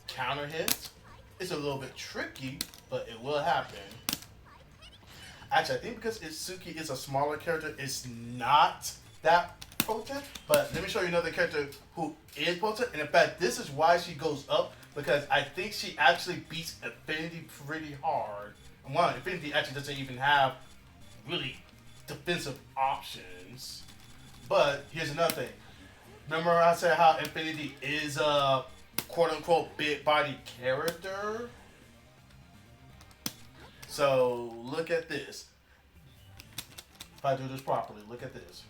counter hits. It's a little bit tricky, but it will happen. Actually, I think because Itsuki is a smaller character, it's not that potent. But let me show you another character who is potent. And in fact, this is why she goes up, because I think she actually beats Infinity pretty hard. And one, Infinity actually doesn't even have really defensive options. But here's another thing. Remember I said how Infinity is a quote-unquote big body character? So look at this. If I do this properly, look at this.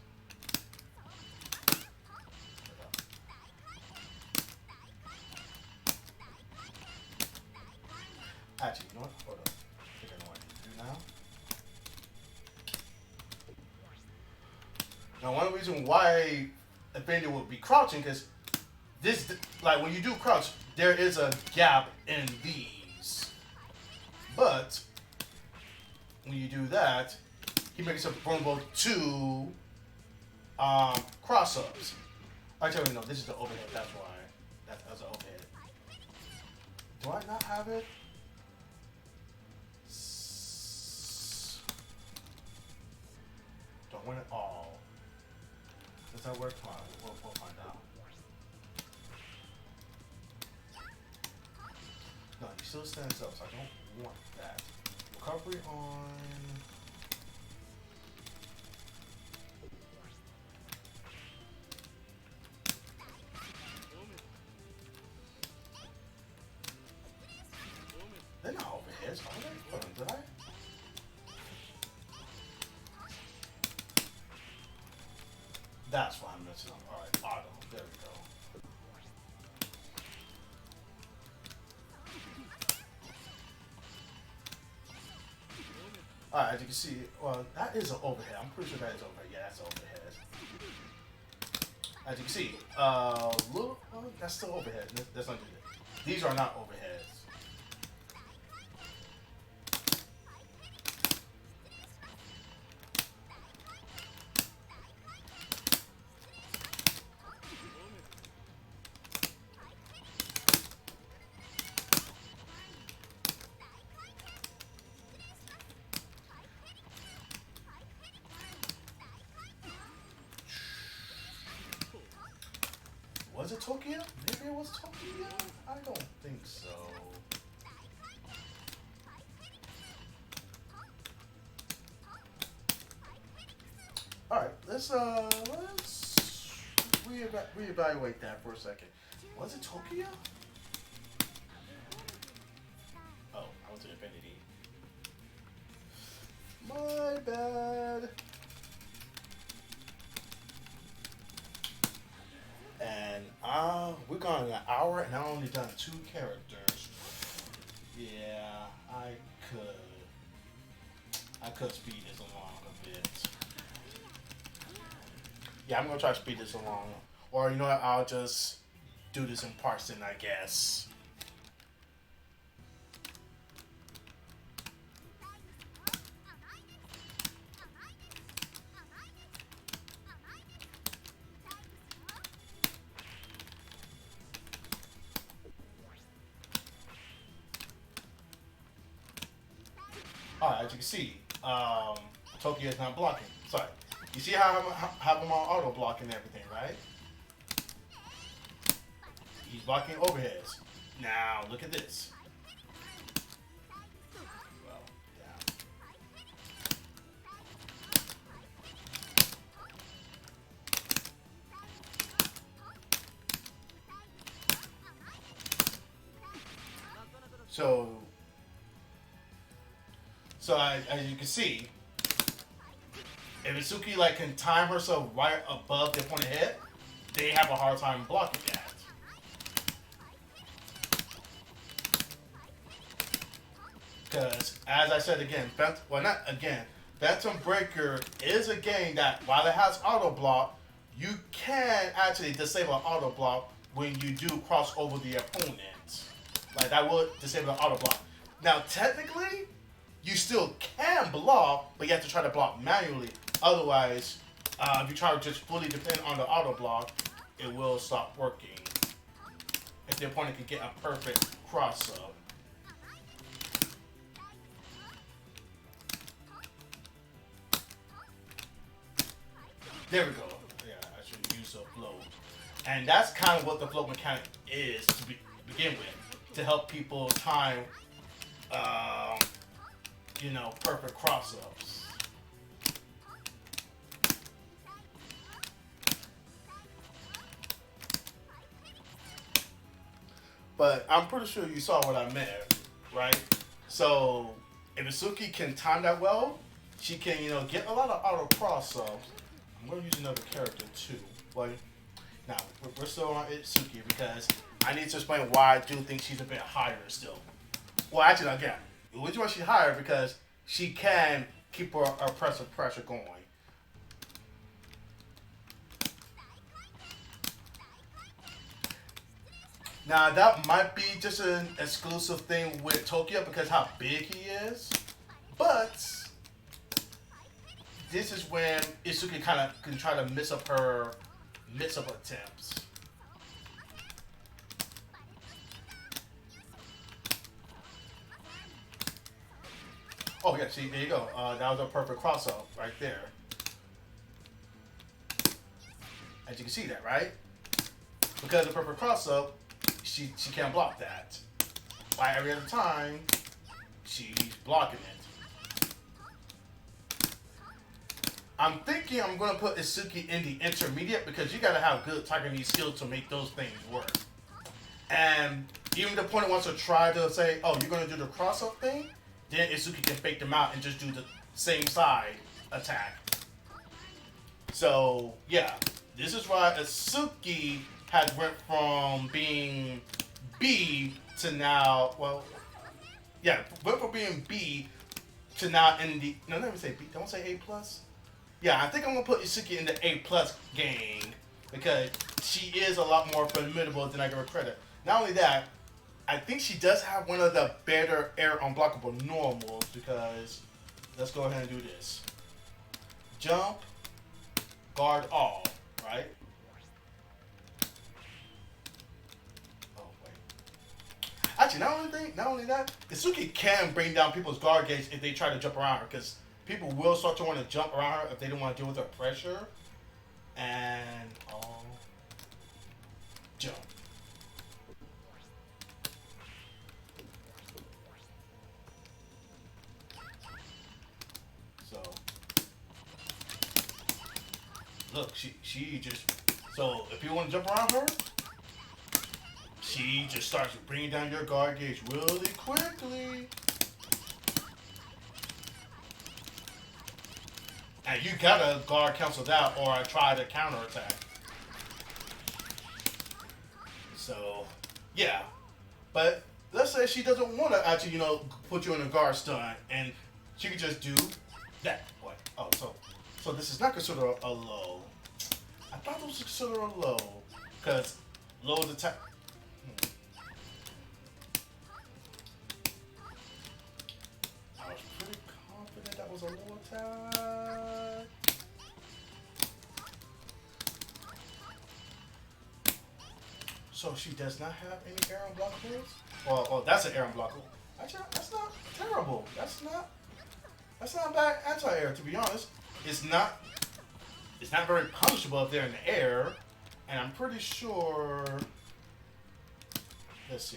Actually, you know what? Hold up. I think I know what I need to do now. Now, one reason why Infinity would be crouching is this, like when you do crouch, there is a gap in these. But when you do that, he makes it vulnerable to cross ups. Actually, no, this is the overhead. That's why. That's an overhead. Do I not have it? Don't win it all. Does that work? Fine. We'll find out. No, he still stands up, so I don't want that. Recovery on. They're not overheads, are they? Hold on, did I? That's why I'm messing up. Alright, auto. There we go. Alright, as you can see, well, that is an overhead. I'm pretty sure that is overhead. Yeah, that's an overhead. As you can see, look, oh, that's still overhead. That's not good. These are not overheads. Was it Tokyo? Maybe it was Tokyo? I don't think so. Alright, let's reevaluate that for a second. Was it Tokyo? Oh, I went to Infinity. My bad. And we're going an hour and I only done 2 characters. Yeah, I could speed this along a bit. Yeah, I'm gonna try to speed this along. Or you know what, I'll just do this in parts then, I guess. Alright, as you can see, Tokyo is not blocking. Sorry. You see how I'm on auto block and everything, right? He's blocking overheads. Now, look at this. Well, yeah. So as you can see, if Itsuki like can time herself right above the opponent's head, they have a hard time blocking that. Because as I said again, not again, Phantom Breaker is a game that while it has auto block, you can actually disable auto block when you do cross over the opponent. Like that would disable the auto block. Now technically, you still can block, but you have to try to block manually. Otherwise, if you try to just fully depend on the auto block, it will stop working. If the opponent can get a perfect cross up. There we go. Yeah, I should use a float. And that's kind of what the float mechanic is to begin with, to help people time, perfect cross-ups. But I'm pretty sure you saw what I meant, right? So if Isuki can time that well, she can, get a lot of auto cross ups. I'm gonna use another character too. But now we're still on Itsuki because I need to explain why I do think she's a bit higher still. Well, actually, again, the reason why she's higher because she can keep her oppressive pressure going. Now that might be just an exclusive thing with Tokyo because how big he is, but this is when Isuki kind of can try to mix up attempts. Oh yeah, see there you go. That was a perfect cross up right there. As you can see that, right? Because of the perfect cross up, she can't block that. Like every other time, she's blocking it. I'm thinking I'm gonna put Isuki in the intermediate because you gotta have good Tiger skills to make those things work. And even the opponent wants to try to say, "Oh, you're gonna do the cross up thing," then Isuki can fake them out and just do the same side attack. So yeah, this is why Isuki has went from being B to now, well, yeah, went from being B to now in the, no, let me say B, don't say A plus. Yeah, I think I'm gonna put Isuki in the A plus gang because she is a lot more formidable than I give her credit. Not only that, I think she does have one of the better air unblockable normals because let's go ahead and do this. Jump, guard all, right? Actually, not only that, Isuki can bring down people's guard gauge if they try to jump around her, because people will start to want to jump around her if they don't want to deal with her pressure. And jump. So look, she just, so if you want to jump around her, she just starts bringing down your guard gauge really quickly. And you gotta guard cancel that or try to counter attack. So, yeah. But let's say she doesn't want to actually, put you in a guard stun and she could just do that. What? Oh, so this is not considered a low. I thought it was considered a low. Because low is attack. I was pretty confident that was a low attack. So she does not have any air unblockables? Well, that's an air unblockable. Actually, that's not terrible. That's not bad anti-air, to be honest. It's not very punishable if they're in the air. And I'm pretty sure, let's see.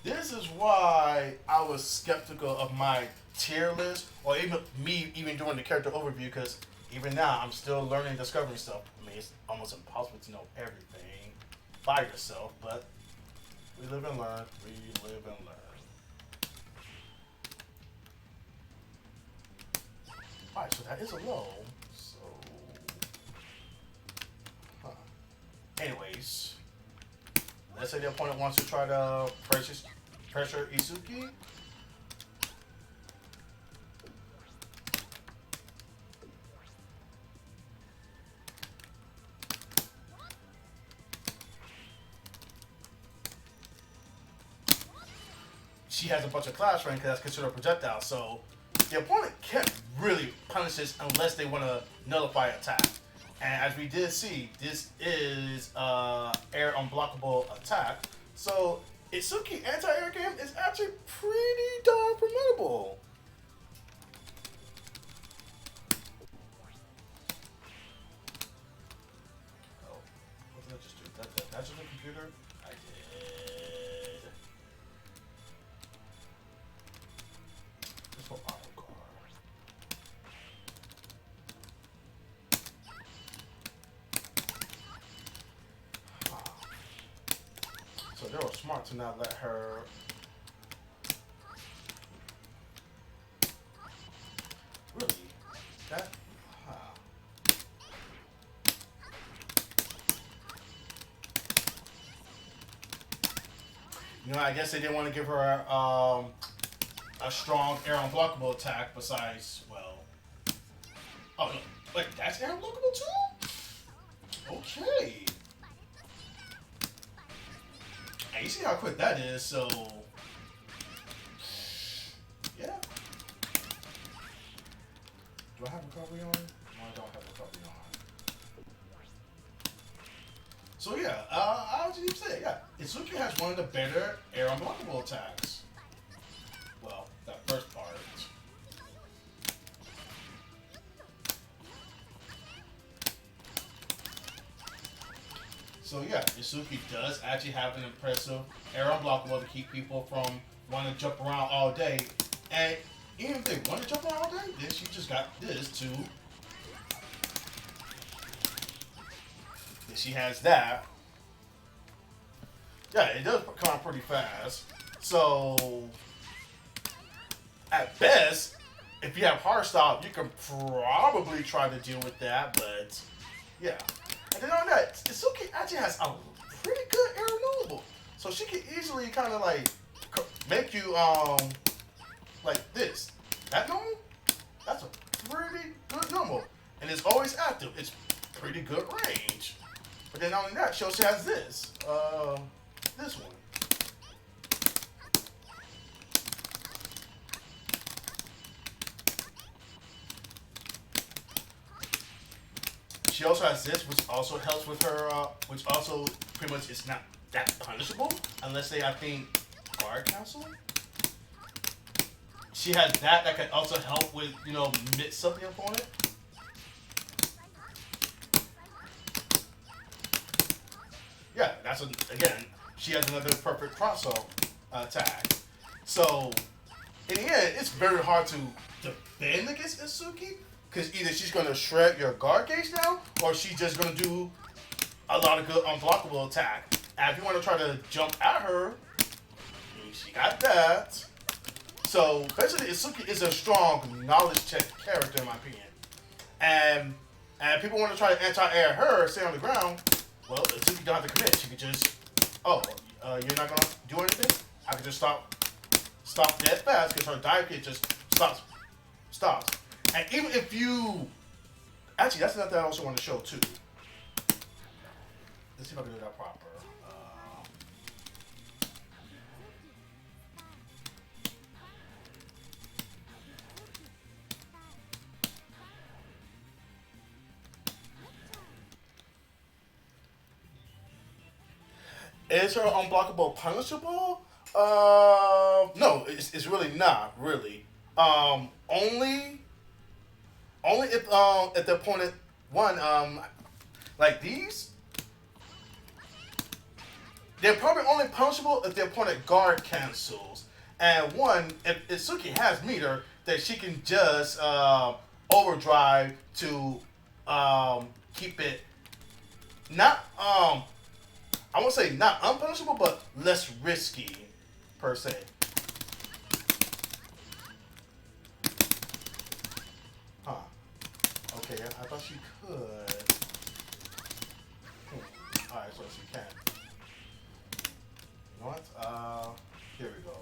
This is why I was skeptical of my tier list, or even me even doing the character overview, because even now I'm still learning, discovering stuff. I mean, it's almost impossible to know everything by yourself, but we live and learn. We live and learn. Alright, so that is a low. So, anyways, let's say the opponent wants to try to pressure Isuki. She has a bunch of clash rank that's considered a projectile, so the opponent can't really punish this unless they want to nullify attack. And as we did see, this is air unblockable attack. So Isuki anti-air game is actually pretty darn formidable. Oh, what did I just do? That's just a computer? I did. Let's go auto guard. smart to not let her. Really? That. Huh. I guess they didn't want to give her a strong air unblockable attack besides, well. Oh, no. Wait, that's air unblockable too? Okay. And you see how quick that is, so. Yeah. Do I have recovery on? No, I don't have recovery on. So yeah, I was just say, yeah, Itsuki has one of the better air unblockable attacks. Well, that first part. So yeah, Itsuki does actually have an impressive air unblockable to keep people from wanting to jump around all day. And even if they want to jump around all day, then she just got this too. Then she has that. Yeah, it does come out pretty fast. So, at best, if you have hard stop, you can probably try to deal with that, but yeah. And then on that, Itsuki actually has a pretty good air renewable. So she can easily kind of like make you like this. That normal? That's a pretty good normal. And it's always active. It's pretty good range. But then not only that, she also has this. This one. She also has this, which also helps with her, which also pretty much is not that punishable unless they, I think, guard counsel. She has that can also help with, mix up the opponent. Yeah, again, she has another perfect cross-up attack. So, in the end, it's very hard to defend against Itsuki because either she's going to shred your guard gauge down or she's just going to do a lot of good unblockable attack. And if you want to try to jump at her, she got that. So, basically, Itsuki is a strong knowledge check character, in my opinion. And people want to try to anti-air her, stay on the ground. Well, Itsuki don't have to commit. She could just, you're not gonna do anything. I could just stop dead fast because her dive kit just stops. And even if you, actually, that's another thing I also want to show too. Let's see if I can do that proper. Is her unblockable punishable? No, it's really not really. Only if the opponent one like these, they're probably only punishable if the opponent guard cancels. And one, if Itsuki has meter, that she can just overdrive to keep it not I won't say not unpunishable, but less risky, per se. Huh. Okay, I thought she could. Alright, so she can. You know what? Here we go.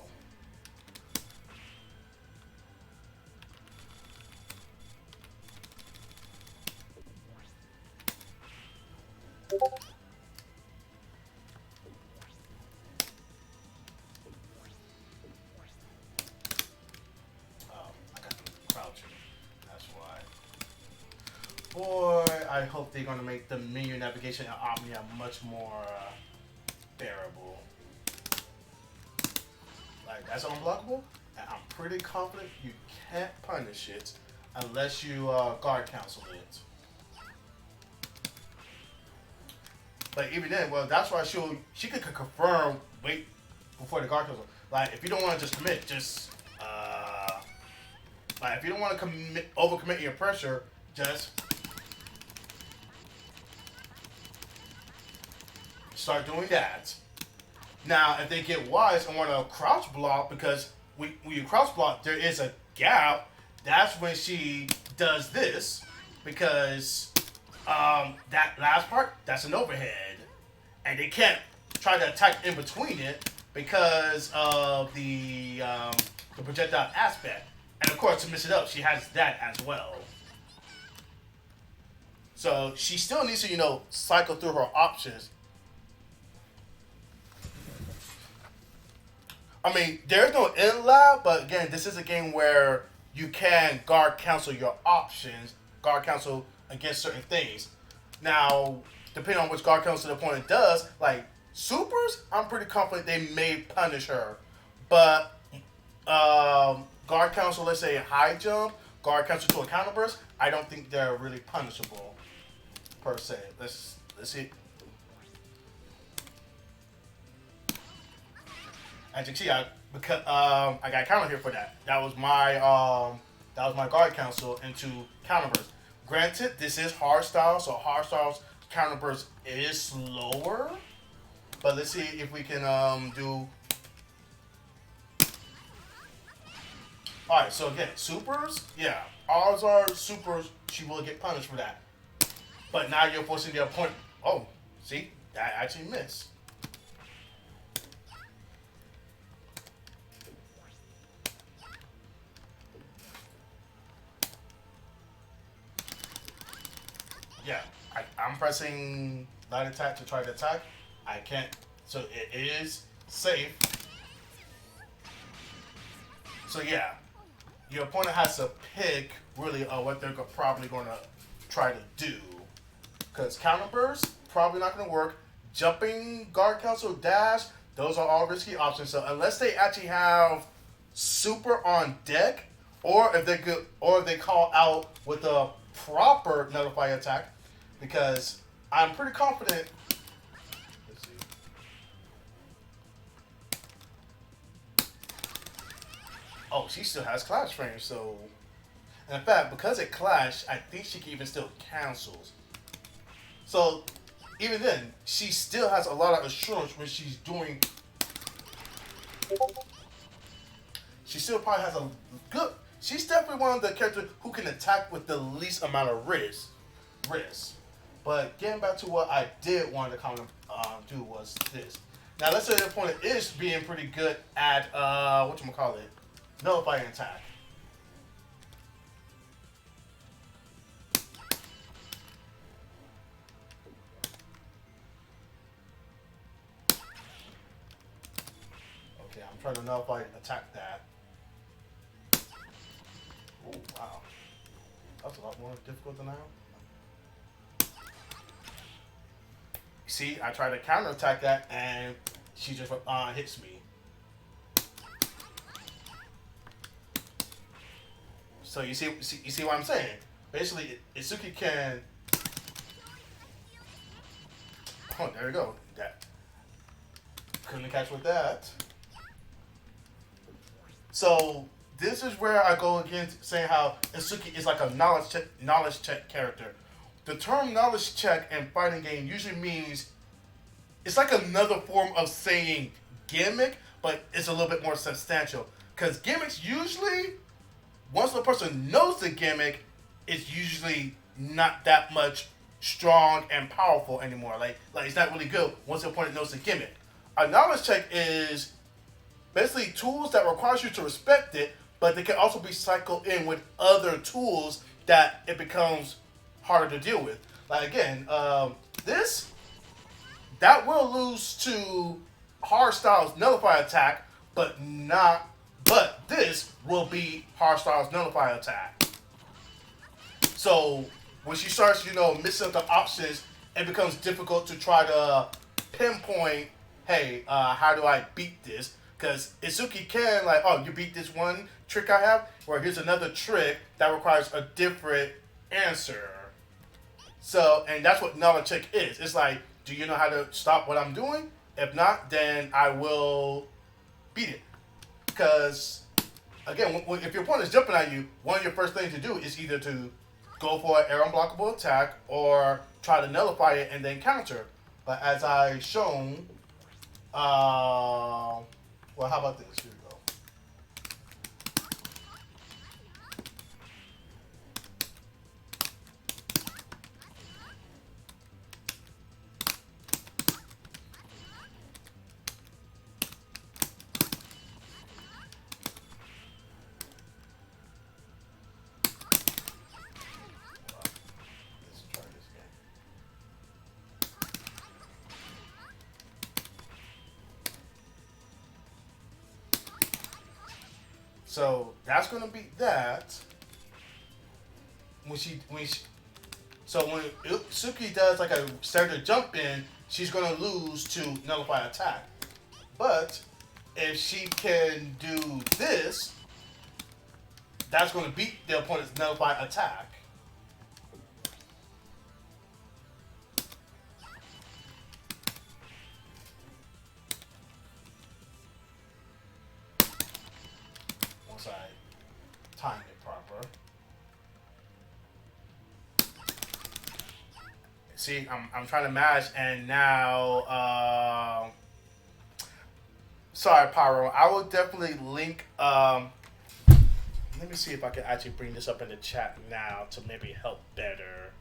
Boy, I hope they're gonna make the menu navigation in Omnia much more bearable. Like, that's unblockable, and I'm pretty confident you can't punish it unless you guard counsel it. But even then, well, that's why she could confirm wait before the guard counsel. Like, if you don't want to just commit, just like if you don't want to overcommit your pressure, just start doing that. Now, if they get wise and want to crouch block, because when you crouch block, there is a gap. That's when she does this, because that last part, that's an overhead, and they can't try to attack in between it because of the projectile aspect. And of course, to mix it up, she has that as well. So she still needs to, cycle through her options. I mean, there's no in lab, but again, this is a game where you can guard cancel your options, guard cancel against certain things. Now, depending on which guard cancel the opponent does, like supers, I'm pretty confident they may punish her. But guard cancel, let's say high jump, guard cancel to a counter burst, I don't think they're really punishable per se. Let's see. As you can see, I got a counter here for that. That was my guard council into counter burst. Granted, this is hard style, so hard style's counter burst is slower. But let's see if we can do. All right, so again, supers, yeah, ours are supers. She will get punished for that. But now you're forcing the opponent. Oh, see, that actually missed. Yeah, I'm pressing light attack to try to attack. I can't. So it is safe. So yeah, your opponent has to pick really what they're probably going to try to do. Because counter burst probably not going to work. Jumping, guard cancel, dash, those are all risky options. So unless they actually have super on deck, or if they could, or if they call out with a proper nullify attack, because I'm pretty confident. Let's see. Oh, she still has clash frame, so. And in fact, because it clashed, I think she can even still cancels. So even then, she still has a lot of assurance when she's doing. She still probably has a good. She's definitely one of the characters who can attack with the least amount of risk. But getting back to what I did want to do was this. Now let's say the opponent is being pretty good at whatchamacallit, nullifying attack. Okay, I'm trying to nullify attack that. Oh wow, that's a lot more difficult than I am. See, I try to counterattack that, and she just hits me. So you see what I'm saying? Basically, Itsuki can. Oh, there we go. That couldn't catch with that. So this is where I go against saying how Itsuki is like a knowledge check character. The term knowledge check in fighting game usually means it's like another form of saying gimmick, but it's a little bit more substantial. Because gimmicks usually, once the person knows the gimmick, it's usually not that much strong and powerful anymore. Like it's not really good once the opponent knows the gimmick. A knowledge check is basically tools that requires you to respect it, but they can also be cycled in with other tools that it becomes harder to deal with. Like again, this that will lose to hard styles nullify attack, but not. But this will be hard styles nullify attack. So when she starts, mixing up the options, it becomes difficult to try to pinpoint. Hey, how do I beat this? Because Itsuki can you beat this one trick I have, or here's another trick that requires a different answer. So, and that's what knowledge check is. It's like, do you know how to stop what I'm doing? If not, then I will beat it. Because, again, if your opponent is jumping at you, one of your first things to do is either to go for an air unblockable attack or try to nullify it and then counter. But as I shown, Well, how about this? Here we go. Let's try this again. So that's gonna be that. When Suki does like a standard jump in, she's gonna lose to nullify attack. But if she can do this, that's gonna beat the opponent's nullify attack. Once I time it proper. See, I'm trying to match, and now, sorry, Pyro. I will definitely link. Let me see if I can actually bring this up in the chat now to maybe help better.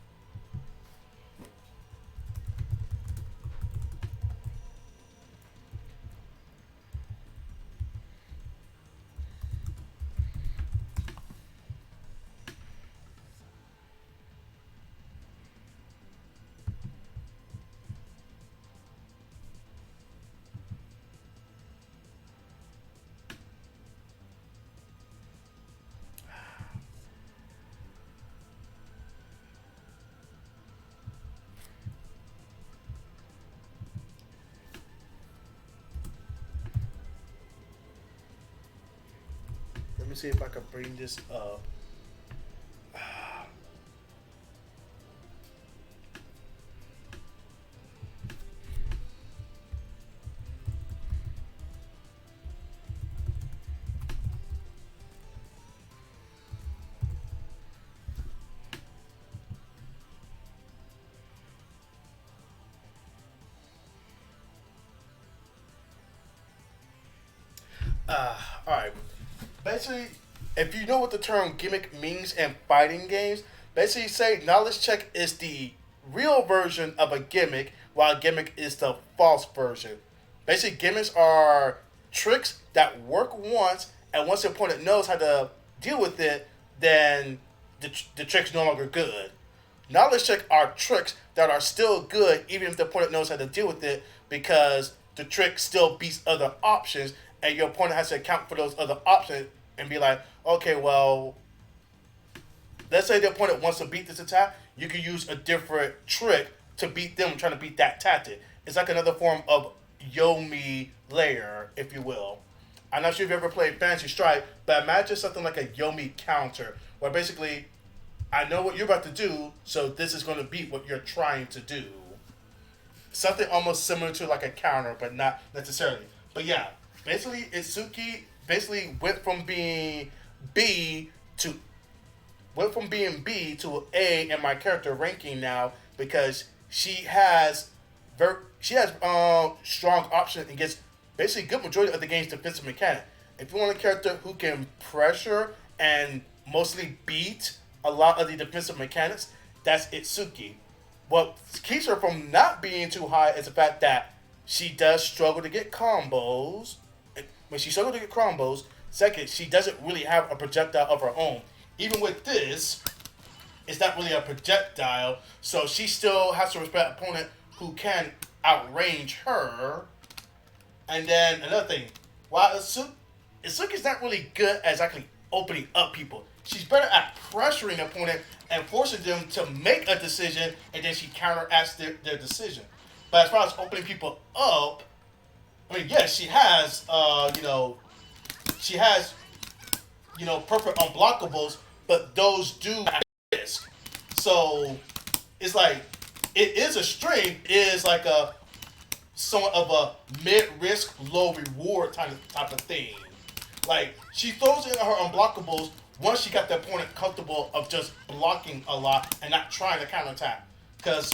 Let me see if I can bring this up. All right. Basically, if you know what the term gimmick means in fighting games, basically say knowledge check is the real version of a gimmick, while a gimmick is the false version. Basically, gimmicks are tricks that work once, and once the opponent knows how to deal with it, then the trick's no longer good. Knowledge check are tricks that are still good even if the opponent knows how to deal with it because the trick still beats other options and your opponent has to account for those other options and be like, okay, well, let's say the opponent wants to beat this attack, you can use a different trick to beat them trying to beat that tactic. It's like another form of Yomi layer, if you will. I'm not sure if you ever played Fantasy Strike, but imagine something like a Yomi counter, where basically I know what you're about to do, so this is going to beat what you're trying to do. Something almost similar to like a counter, but not necessarily. But yeah, basically, Itsuki basically B to went from being B to A in my character ranking now because she has strong options and gets basically good majority of the game's defensive mechanic. If you want a character who can pressure and mostly beat a lot of the defensive mechanics, that's Itsuki. What keeps her from not being too high is the fact that she does struggle to get combos. When she struggles to get combos, second, she doesn't really have a projectile of her own. Even with this, it's not really a projectile, so she still has to respect an opponent who can outrange her. And then another thing, while Isuki's not really good at exactly opening up people, she's better at pressuring the opponent and forcing them to make a decision, and then she counteracts their decision. But as far as opening people up, I mean, yes, she has, perfect unblockables, but those do have risk. So it's like it is a strength, it is like a somewhat of a mid-risk, low-reward type of thing. Like she throws in her unblockables once she got the opponent comfortable of just blocking a lot and not trying to counterattack. Because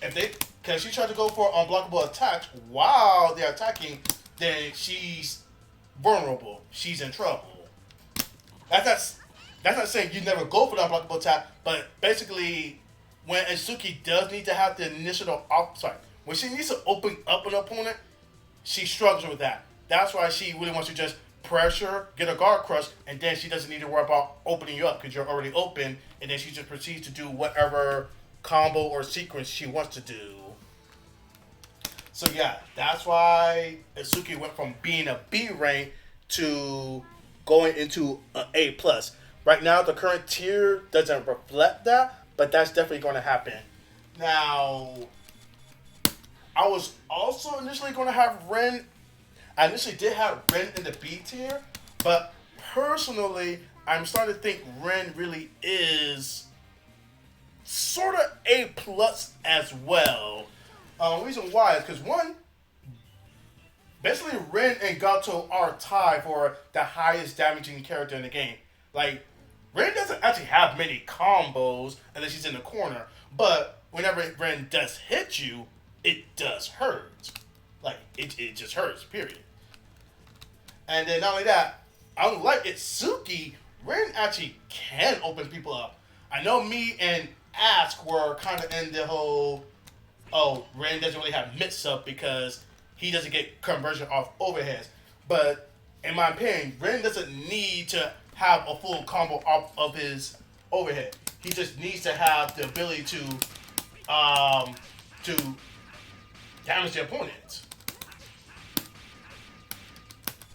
if they, because she tried to go for unblockable attacks while they're attacking, then she's vulnerable. She's in trouble. That's not, that's not saying you never go for the unblockable attack, but basically, when Itsuki does need to have the initial when she needs to open up an opponent, she struggles with that. That's why she really wants to just pressure, get a guard crush, and then she doesn't need to worry about opening you up because you're already open, and then she just proceeds to do whatever combo or sequence she wants to do. So yeah, that's why Itsuki went from being a B rank to going into an A plus. Right now, the current tier doesn't reflect that, but that's definitely going to happen. Now, I was also initially going to have Ren. I initially did have Ren in the B tier, but personally, I'm starting to think Ren really is sort of A plus as well. Reason why is because one, basically Ren and Gato are tied for the highest damaging character in the game. Like Ren doesn't actually have many combos unless she's in the corner, but whenever Ren does hit you, it does hurt. Like it just hurts. Period. And then not only that, unlike Itsuki, Ren actually can open people up. I know me and Ask were kind of in the whole, oh, Ren doesn't really have mix up because he doesn't get conversion off overheads. But in my opinion, Ren doesn't need to have a full combo off of his overhead. He just needs to have the ability to damage the opponent.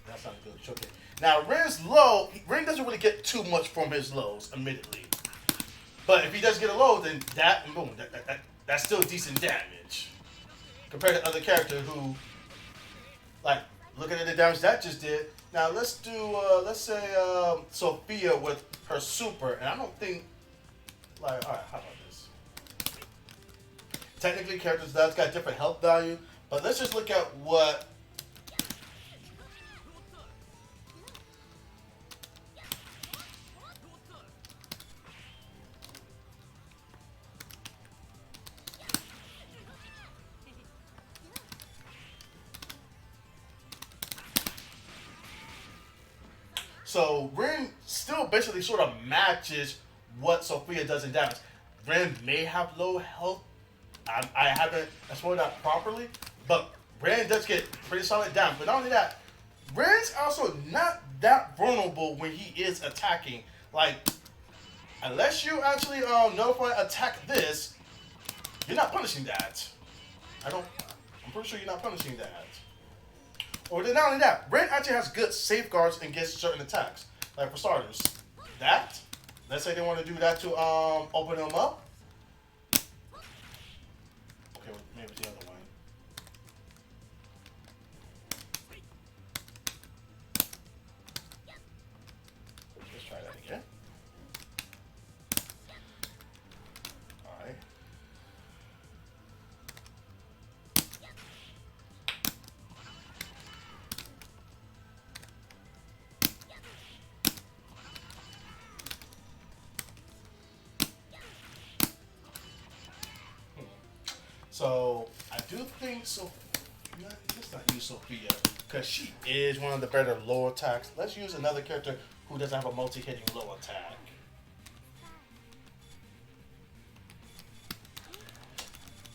That's not a good choke. Now Ren's low, Ren doesn't really get too much from his lows, admittedly. But if he does get a low, then that boom, that's still decent damage compared to other characters who, like, looking at the damage that just did. Now let's do, let's say Sophia with her super, and I don't think, like, all right, how about this? Technically, characters that's got different health value, but let's just look at what. So Ren still basically sort of matches what Sophia does in damage. Ren may have low health. I haven't explored that properly, but Ren does get pretty solid damage. But not only that, Ren's also not that vulnerable when he is attacking. Like, unless you actually notify attack this, you're not punishing that. I'm pretty sure you're not punishing that. Or then not only that, Ren actually has good safeguards against certain attacks. Like for starters, that. Let's say they want to do that to open them up. Okay, well, maybe the other one. Let's try that again. All right. So I do think so. Let's not use Sophia because she is one of the better low attacks. Let's use another character who doesn't have a multi-hitting low attack.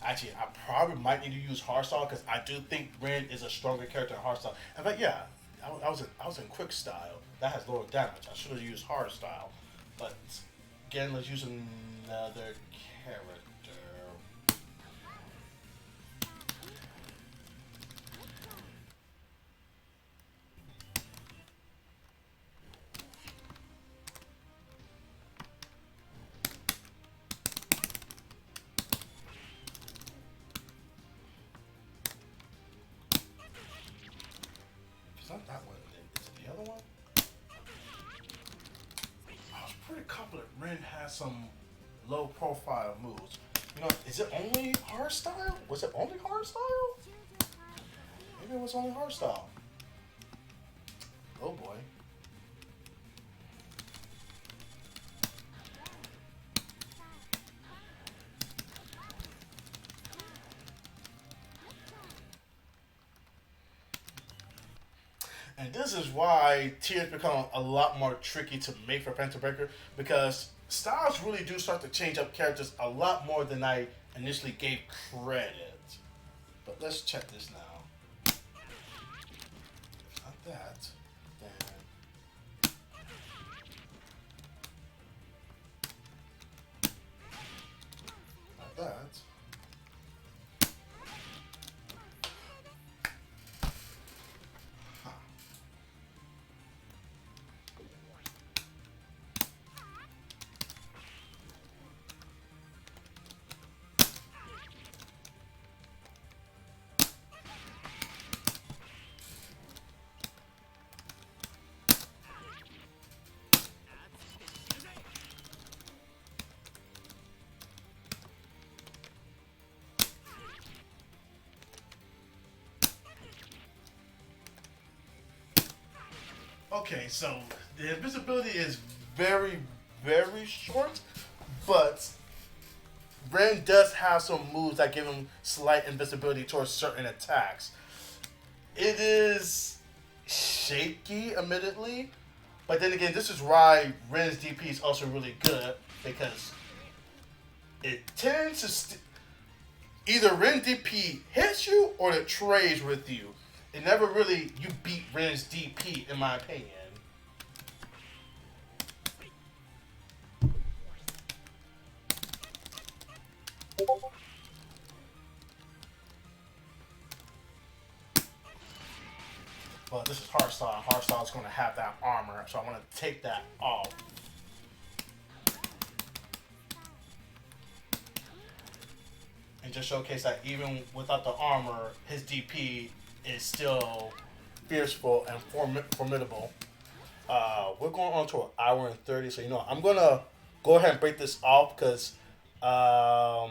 Actually, I probably might need to use Hardstyle because I do think Ren is a stronger character in Hardstyle. In fact, yeah, I was in Quick Style. That has lower damage. I should have used Hardstyle. But again, let's use another character. Not that one. Is it the other one? I was pretty confident Ren has some low profile moves. You know, is it only hardstyle? Was it only hardstyle? Maybe it was only hardstyle. Oh boy. And this is why tiers become a lot more tricky to make for Phantom Breaker because styles really do start to change up characters a lot more than I initially gave credit. But let's check this now. Not that. Then not that. Huh. Okay, so the invisibility is very, very short, but Ren does have some moves that give him slight invisibility towards certain attacks. It is shaky, admittedly, but then again, this is why Ren's DP is also really good because it tends to either Ren DP hits you or it trades with you. It never really you beat Ren's DP, in my opinion. But this is Hardstyle. Hardstyle is going to have that armor, so I want to take that off. And just showcase that even without the armor, his DP is still fierceful and formidable. We're going on to an hour and 30, so I'm going to go ahead and break this off because I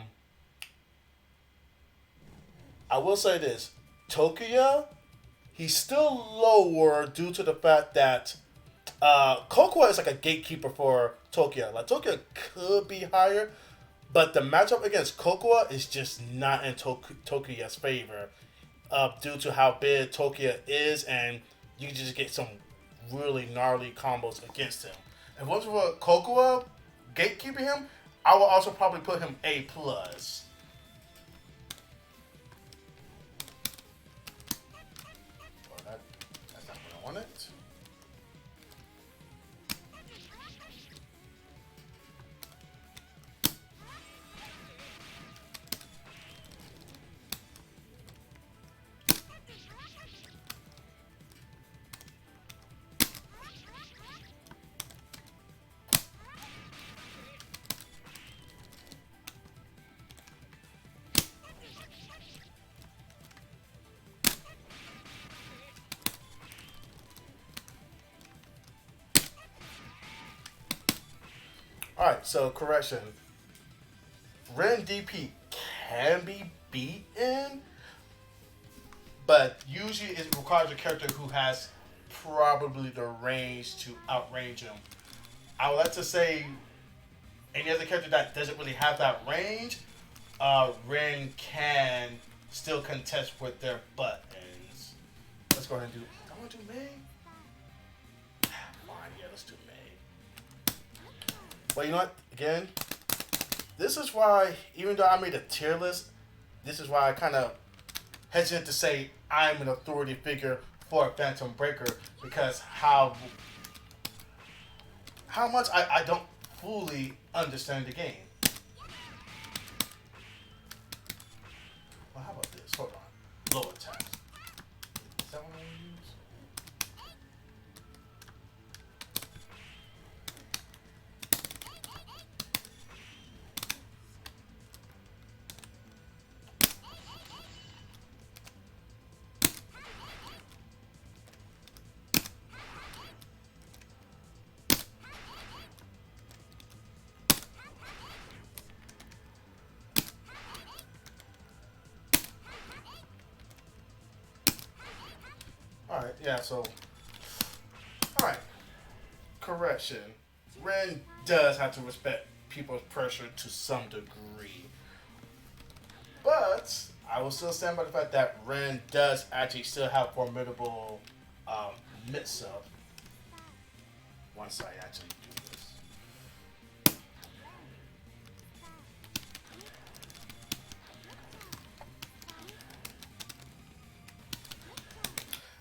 will say this. Tokia, he's still lower due to the fact that Kokoa is like a gatekeeper for Tokia. Like Tokia could be higher, but the matchup against Kokoa is just not in Tokia's favor, due to how big Tokia is, and you can just get some really gnarly combos against him. If it wasn't for Kokoa gatekeeping him, I will also probably put him A plus. That's not what I wanted. Alright, so correction. Ren DP can be beaten, but usually it requires a character who has probably the range to outrange him. I would like to say any other character that doesn't really have that range, Ren can still contest with their buttons. Let's go ahead and do. I want to do May. Fine, yeah, let's do May. But you know what? Again, this is why, even though I made a tier list, this is why I kind of hesitant to say I'm an authority figure for Phantom Breaker because how much I don't fully understand the game. Well, how about this? Hold on. Low attacks. Is that what I'm gonna use? Alright, yeah, so. Alright. Correction. Ren does have to respect people's pressure to some degree. But I will still stand by the fact that Ren does actually still have formidable mix up once I actually do this.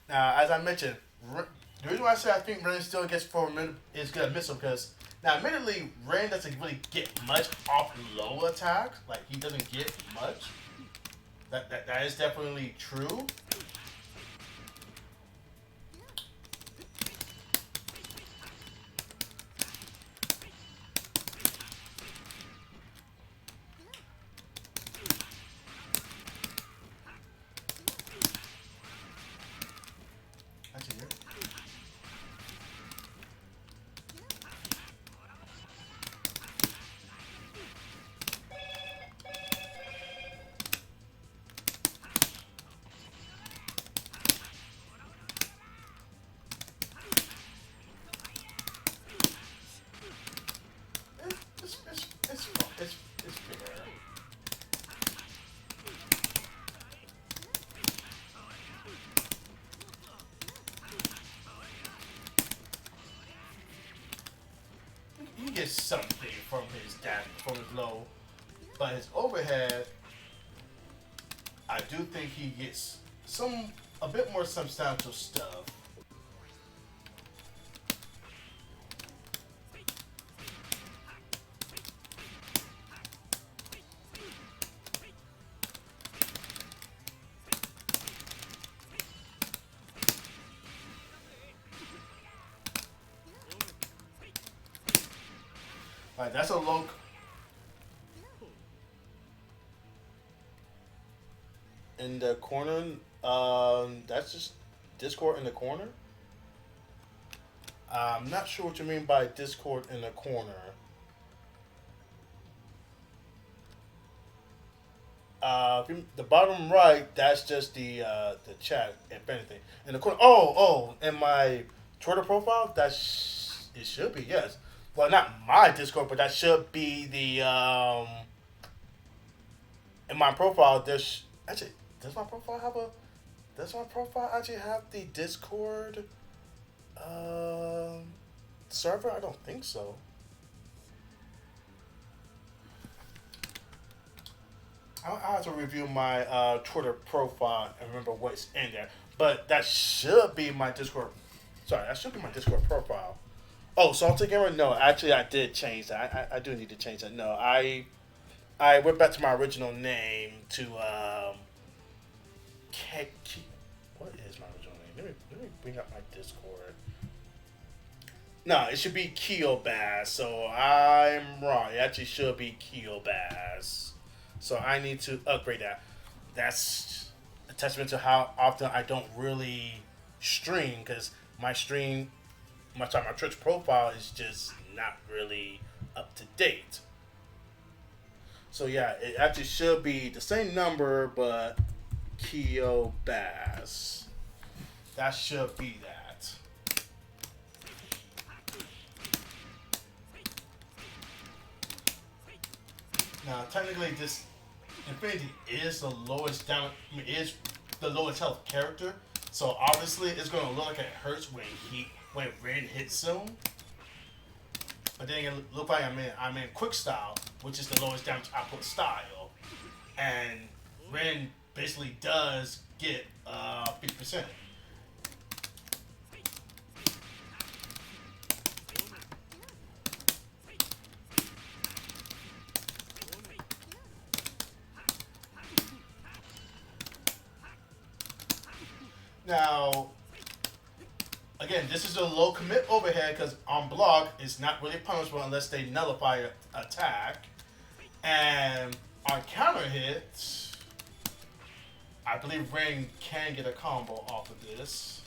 Now, as I mentioned, the reason why I say I think Ren still gets 4 minutes is gonna miss him because now, admittedly, Ren doesn't really get much off low attacks. Like he doesn't get much. That is definitely true. Actually, yeah. It's fair. He gets something from his dash, from his low, but his overhead, I do think he gets a bit more substantial stuff. Like that's a low. In the corner, that's just Discord in the corner. I'm not sure what you mean by Discord in the corner. The bottom right, that's just the chat, if anything. In the corner, in my Twitter profile, it should be yes. Well, not my Discord, but that should be the in my profile. There's actually does my profile have a does my profile actually have the Discord um server? I don't think so. I'll have to review my Twitter profile and remember what's in there. But that should be my Discord. Sorry, that should be my Discord profile. Oh, Salty Gamer? No, actually, I did change that. I do need to change that. No, I went back to my original name to what is my original name? Let me bring up my Discord. No, it should be K-BAS. So I'm wrong. It actually should be K-BAS. So I need to upgrade that. That's a testament to how often I don't really stream because my stream, my Twitch profile is just not really up to date. So yeah, it actually should be the same number, but K-BAS. That should be that. Now, technically, this Infinity is the lowest down, is the lowest health character. So obviously, it's gonna look like it hurts when Ren hits him. But then it look like I'm in Quick Style, which is the lowest damage output style, and Ren basically does get 50%. Now, again, this is a low commit overhead because on block it's not really punishable unless they nullify an attack. And on counter hits, I believe Ring can get a combo off of this.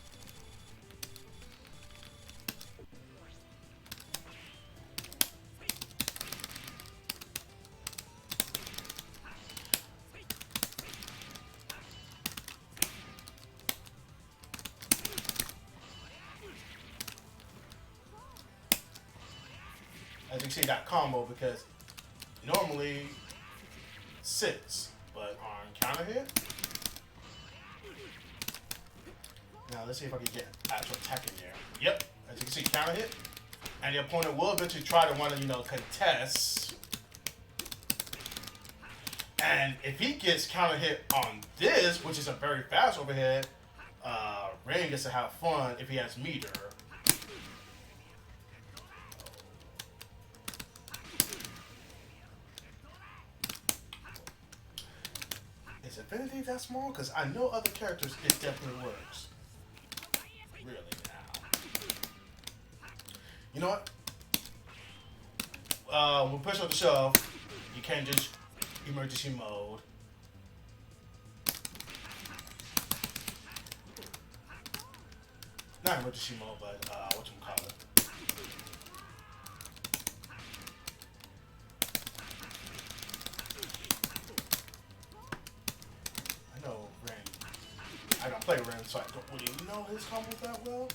As you can see, that combo because normally sits, but on counter hit, Now let's see if I can get actual attack in there. Yep, as you can see, counter hit. And the opponent will eventually try to want to, contest. And if he gets counter hit on this, which is a very fast overhead, Rain gets to have fun if he has meter. Is Infinity that small? Because I know other characters, it definitely works. Really now. You know what? We'll push up the shelf. You can't just emergency mode. Not emergency mode, but whatchamacallit. I know Ren. I don't play Ren, so I don't really know his combos that well.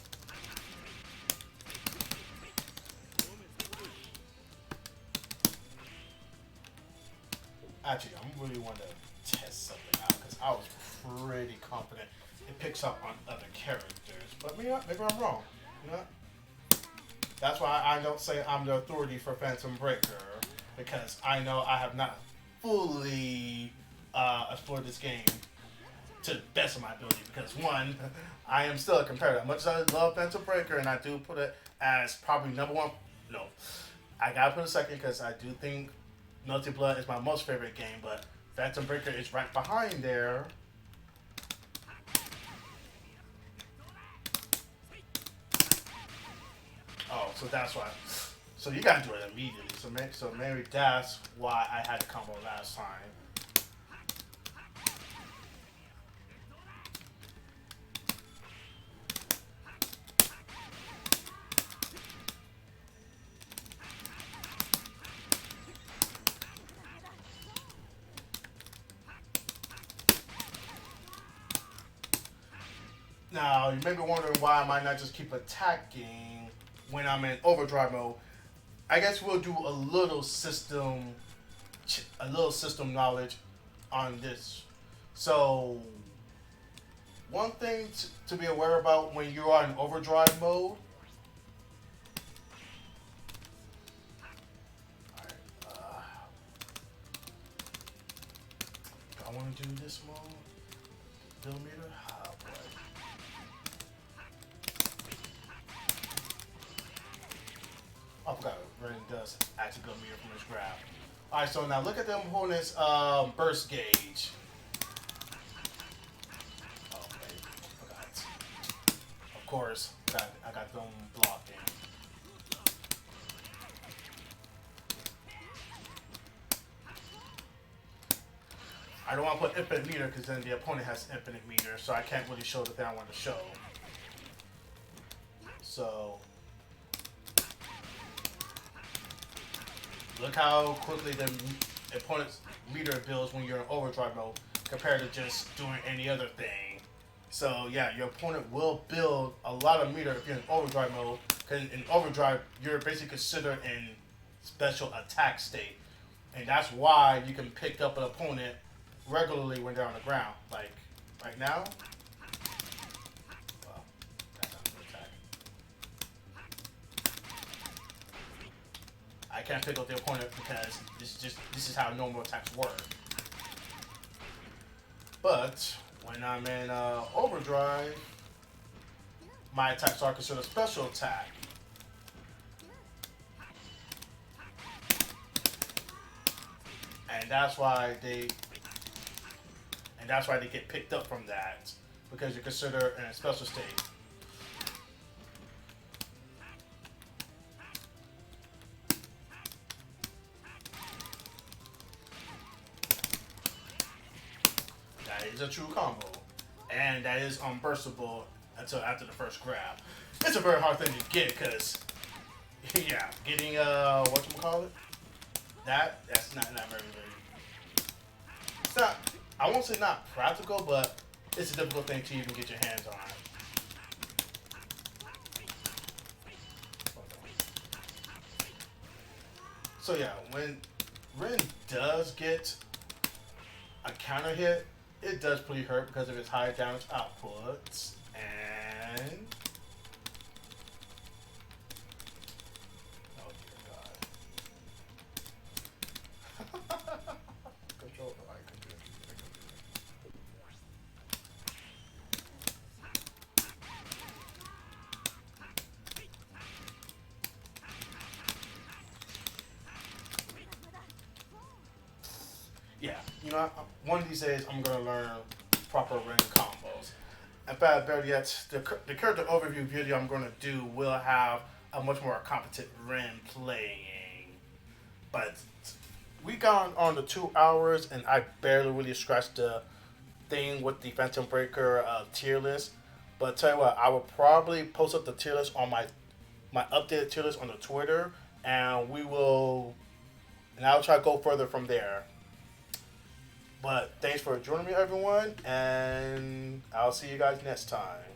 Actually, I really want to test something out because I was pretty confident it picks up on other characters. But maybe I'm wrong. You know? That's why I don't say I'm the authority for Phantom Breaker, because I know I have not fully explored this game to the best of my ability. Because one, I am still a competitor. As much as I love Phantom Breaker, and I do put it as probably number one. No, I gotta put it second because I do think Melty Blood is my most favorite game, but Phantom Breaker is right behind there. Oh, so that's why. So you gotta do it immediately. So maybe that's why I had the combo last time. Now, you may be wondering why I might not just keep attacking when I'm in overdrive mode. I guess we'll do a little system knowledge on this. So, one thing to be aware about when you are in overdrive mode. Alright, do I want to do this mode? Build meter? Oh boy. I forgot, Ren does actually go meter from his grab. Alright, so now look at the opponent's burst gauge. Oh, wait, forgot. Of course, I got them blocking. I don't want to put infinite meter because then the opponent has infinite meter, so I can't really show the thing I want to show. So, look how quickly the opponent's meter builds when you're in overdrive mode compared to just doing any other thing. So yeah, your opponent will build a lot of meter if you're in overdrive mode, because in overdrive, you're basically considered in special attack state. And that's why you can pick up an opponent regularly when they're on the ground. Like, right now, well, that's not a good attack. I can't pick up the opponent because this is how normal attacks work. But when I'm in overdrive, my attacks are considered a special attack. And that's why they get picked up from that, because you're considered in a special state. That is a true combo, and that is unburstable until after the first grab. It's a very hard thing to get because, yeah, getting whatchamacallit, that's not very it's not, I won't say not practical, but it's a difficult thing to even get your hands on. So yeah, when Ren does get a counter hit, it does pretty hurt because of its high damage outputs. And And oh dear God. Control. All right, computer. Yeah, one of these days I'm gonna learn proper ring combos. In fact, better yet, the character overview video I'm gonna do will have a much more competent Ren playing. But we got on the 2 hours, and I barely really scratched the thing with the Phantom Breaker tier list. But tell you what, I will probably post up the tier list on my updated tier list on the Twitter, and I'll try to go further from there. But thanks for joining me, everyone, and I'll see you guys next time.